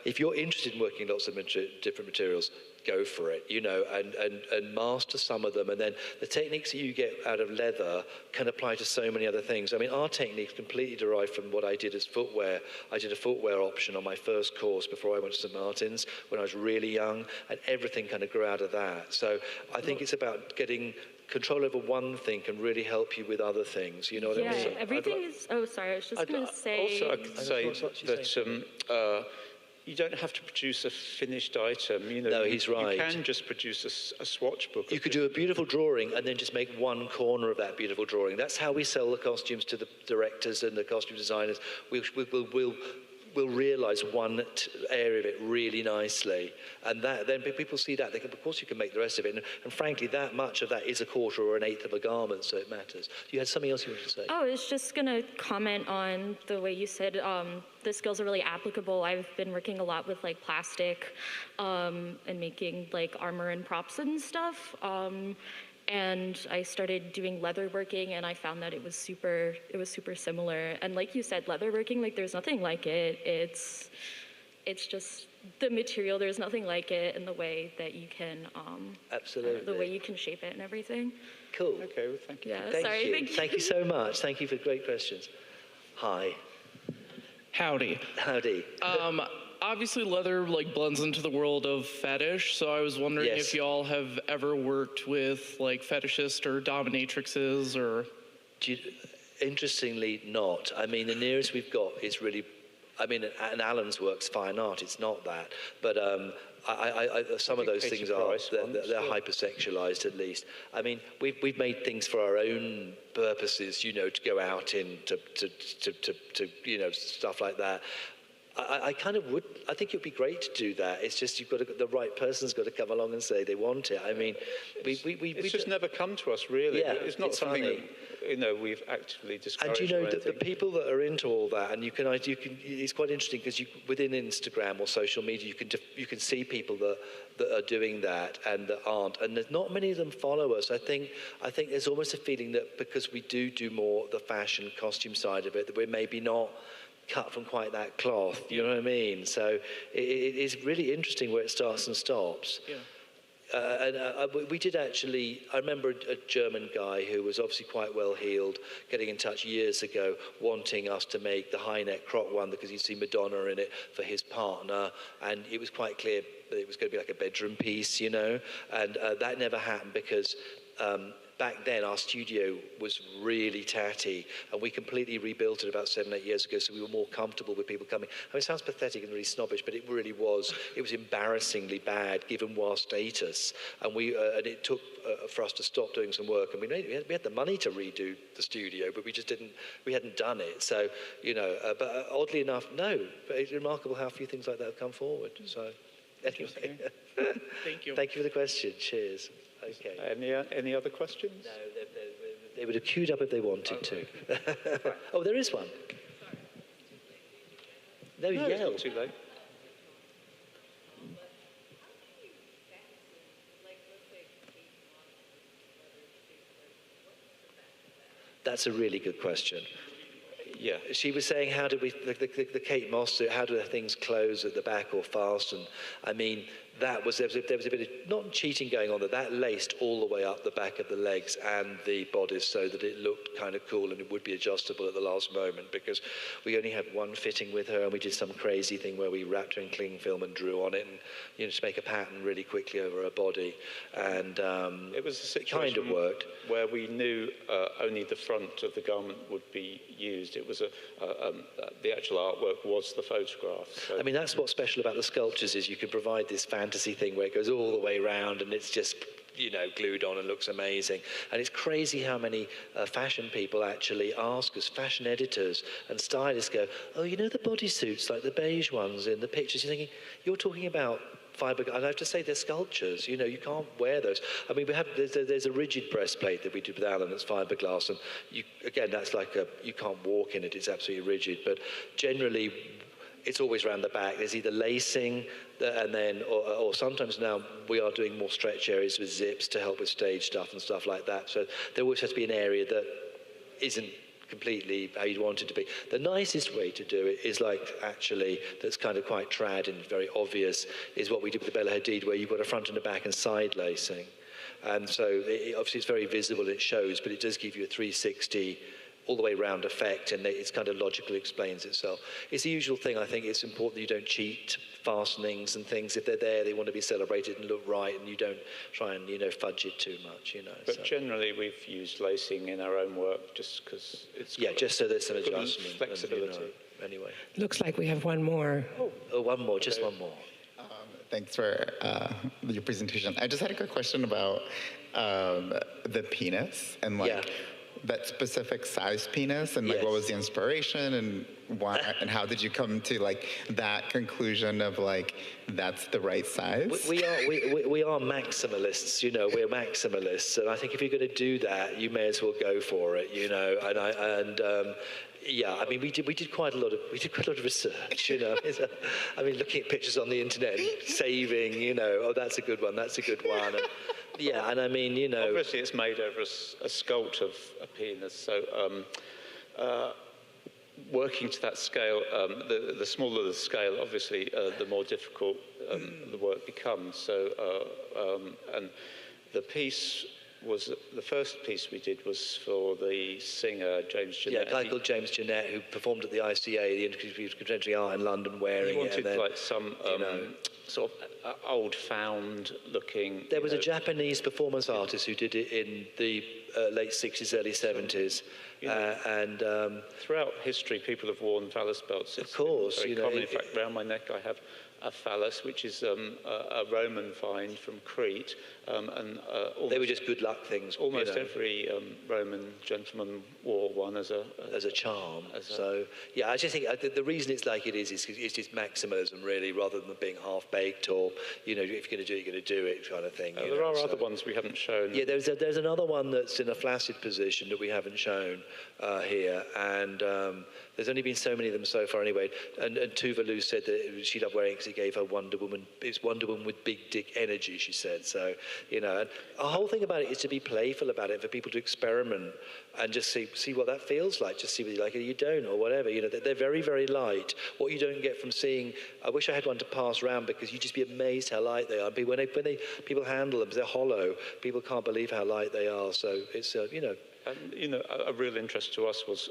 If you're interested in working lots of different materials, go for it, and master some of them. And then the techniques that you get out of leather can apply to so many other things. I mean, our techniques completely derived from what I did as footwear. I did a footwear option on my first course before I went to St. Martin's when I was really young, and everything kind of grew out of that. So I think it's about getting control over one thing can really help you with other things. You know what I mean? Everything is. Oh, sorry. I was just going to say. Also, I could say that you don't have to produce a finished item. You know, No, he's right. You can just produce a swatch book. You could do a beautiful drawing and then just make one corner of that beautiful drawing. That's how we sell the costumes to the directors and the costume designers. We'll realise one area of it really nicely, and then people see that. They can, of course, you can make the rest of it. And frankly, that much of that is a quarter or an eighth of a garment, so it matters. You had something else you wanted to say? Oh, I was just gonna comment on the way you said the skills are really applicable. I've been working a lot with like plastic and making like armor and props and stuff. And I started doing leatherworking, and I found that it was super similar. And like you said, leatherworking, like there's nothing like it. It's just the material. There's nothing like it in the way that you can, absolutely, the way you can shape it and everything. Cool. Okay, well, thank you. Yeah, Thank you. Thank you so much. Thank you for great questions. Hi. Howdy. Howdy. Obviously, leather like blends into the world of fetish, so I was wondering Yes. if y'all have ever worked with like fetishists or dominatrixes or. Interestingly, not. I mean, the nearest we've got is really, I mean, and Alan's work's fine art. It's not that, but some of those things are they're hypersexualized at least. I mean, we've made things for our own purposes, you know, to go out in to you know, stuff like that. I kind of would. I think it would be great to do that. It's just you've got to, the right person's got to come along and say they want it. I mean, it's just never come to us really. Yeah, it's not something that, you know, we've actively discouraged. And you know, the people that are into all that, and you can. It's quite interesting because within Instagram or social media, you can see people that are doing that and that aren't, and there's not many of them follow us. I think there's almost a feeling that because we do more the fashion costume side of it, that we're maybe not cut from quite that cloth, you know what I mean? So it is really interesting where it starts and stops. Yeah. We did actually, I remember a German guy who was obviously quite well heeled getting in touch years ago wanting us to make the high neck crop one because he'd seen Madonna in it for his partner, and it was quite clear that it was going to be like a bedroom piece, you know, and that never happened because back then our studio was really tatty, and we completely rebuilt it about 7-8 years ago, so we were more comfortable with people coming. I mean, it sounds pathetic and really snobbish, but it really was. It was embarrassingly bad given our status, and it took for us to stop doing some work, and we had the money to redo the studio, but we hadn't done it. So, you know, but oddly enough, no. But it's remarkable how few things like that have come forward. So, anyway, thank you. Thank you for the question. Cheers. Okay. Any other questions? No, they would have queued up if they wanted to. Oh, there is one. No, it's yell. not too late. That's a really good question. Yeah. She was saying, how do we, the Kate Moss suit, how do the things close at the back or fasten? I mean, there was a bit of, not cheating going on, that laced all the way up the back of the legs and the bodice so that it looked kind of cool and it would be adjustable at the last moment, because we only had one fitting with her, and we did some crazy thing where we wrapped her in cling film and drew on it, and, you know, just make a pattern really quickly over her body. And it was a situation kind of worked. Where we knew only the front of the garment would be used. It was the actual artwork was the photograph. So. I mean, that's what's special about the sculptures, is you can provide this fantasy thing where it goes all the way around and it's just, you know, glued on and looks amazing. And it's crazy how many fashion people actually ask us, fashion editors and stylists go, oh, you know the bodysuits, like the beige ones in the pictures. You're thinking, you're talking about fiber, and I have to say they're sculptures, you know, you can't wear those. I mean, there's a rigid breastplate that we did with Alan that's fiberglass, and again, that's like you can't walk in it, it's absolutely rigid, but generally, it's always around the back. There's either lacing, and then, or sometimes now we are doing more stretch areas with zips to help with stage stuff and stuff like that. So there always has to be an area that isn't completely how you'd want it to be. The nicest way to do it is like, actually, that's kind of quite trad and very obvious, is what we did with the Bella Hadid, where you've got a front and a back and side lacing. And so obviously it's very visible, it shows, but it does give you a 360 all the way round effect, and it's kind of logically explains itself. It's the usual thing. I think it's important that you don't cheat fastenings and things. If they're there, they want to be celebrated and look right, and you don't try and, you know, fudge it too much, you know. But generally, we've used lacing in our own work just because it's just so there's some good adjustment, flexibility. And, you know, anyway. Looks like we have one more. Oh, one more, just one more. Thanks for your presentation. I just had a quick question about the penis and that specific size penis and what was the inspiration and why and how did you come to that conclusion of that's the right size? We are maximalists, we're maximalists, and I think if you're going to do that, you may as well go for it, we did quite a lot of research, I mean, looking at pictures on the internet, saving, that's a good one, and I mean, Obviously, it's made over a sculpt of a penis, so working to that scale, the smaller the scale, obviously, the more difficult the work becomes. So, and the piece was the first piece we did was for the singer James Jeanette. Yeah, a guy called James Jeanette who performed at the ICA, the Institute of Contemporary Art in London, wearing he wanted it. Some sort of old-found looking. There was a Japanese performance artist who did it in the late 60s, early 70s. Throughout history, people have worn phallus belts. Of course. Very common. In fact, around my neck I have a phallus, which is a Roman find from Crete. They were just good luck things. Almost every Roman gentleman wore one as a charm. I just think the reason it's like it is it's just maximalism, really, rather than being half-baked or, if you're going to do it, you're going to do it kind of thing. There are other ones we haven't shown. Yeah, there's another one that's in a flaccid position that we haven't shown here, and there's only been so many of them so far anyway. And Tuvalu said that she loved wearing it because it gave her Wonder Woman. It's Wonder Woman with big dick energy, she said. So, and the whole thing about it is to be playful about it, for people to experiment and just see what that feels like. Just see whether you like it or you don't, or whatever. They're very, very light. What you don't get from seeing, I wish I had one to pass around because you'd just be amazed how light they are. When people handle them, they're hollow. People can't believe how light they are. So it's, And, a real interest to us was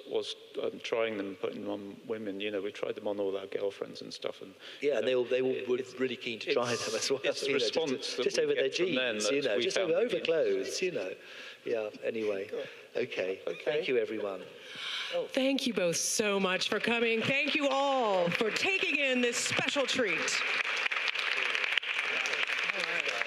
trying them, putting them on women. We tried them on all our girlfriends and stuff. And and they all were really keen to try them as well. It's the response just over their jeans, just over clothes, Yeah. Anyway, okay. Thank you, everyone. Thank you both so much for coming. Thank you all for taking in this special treat.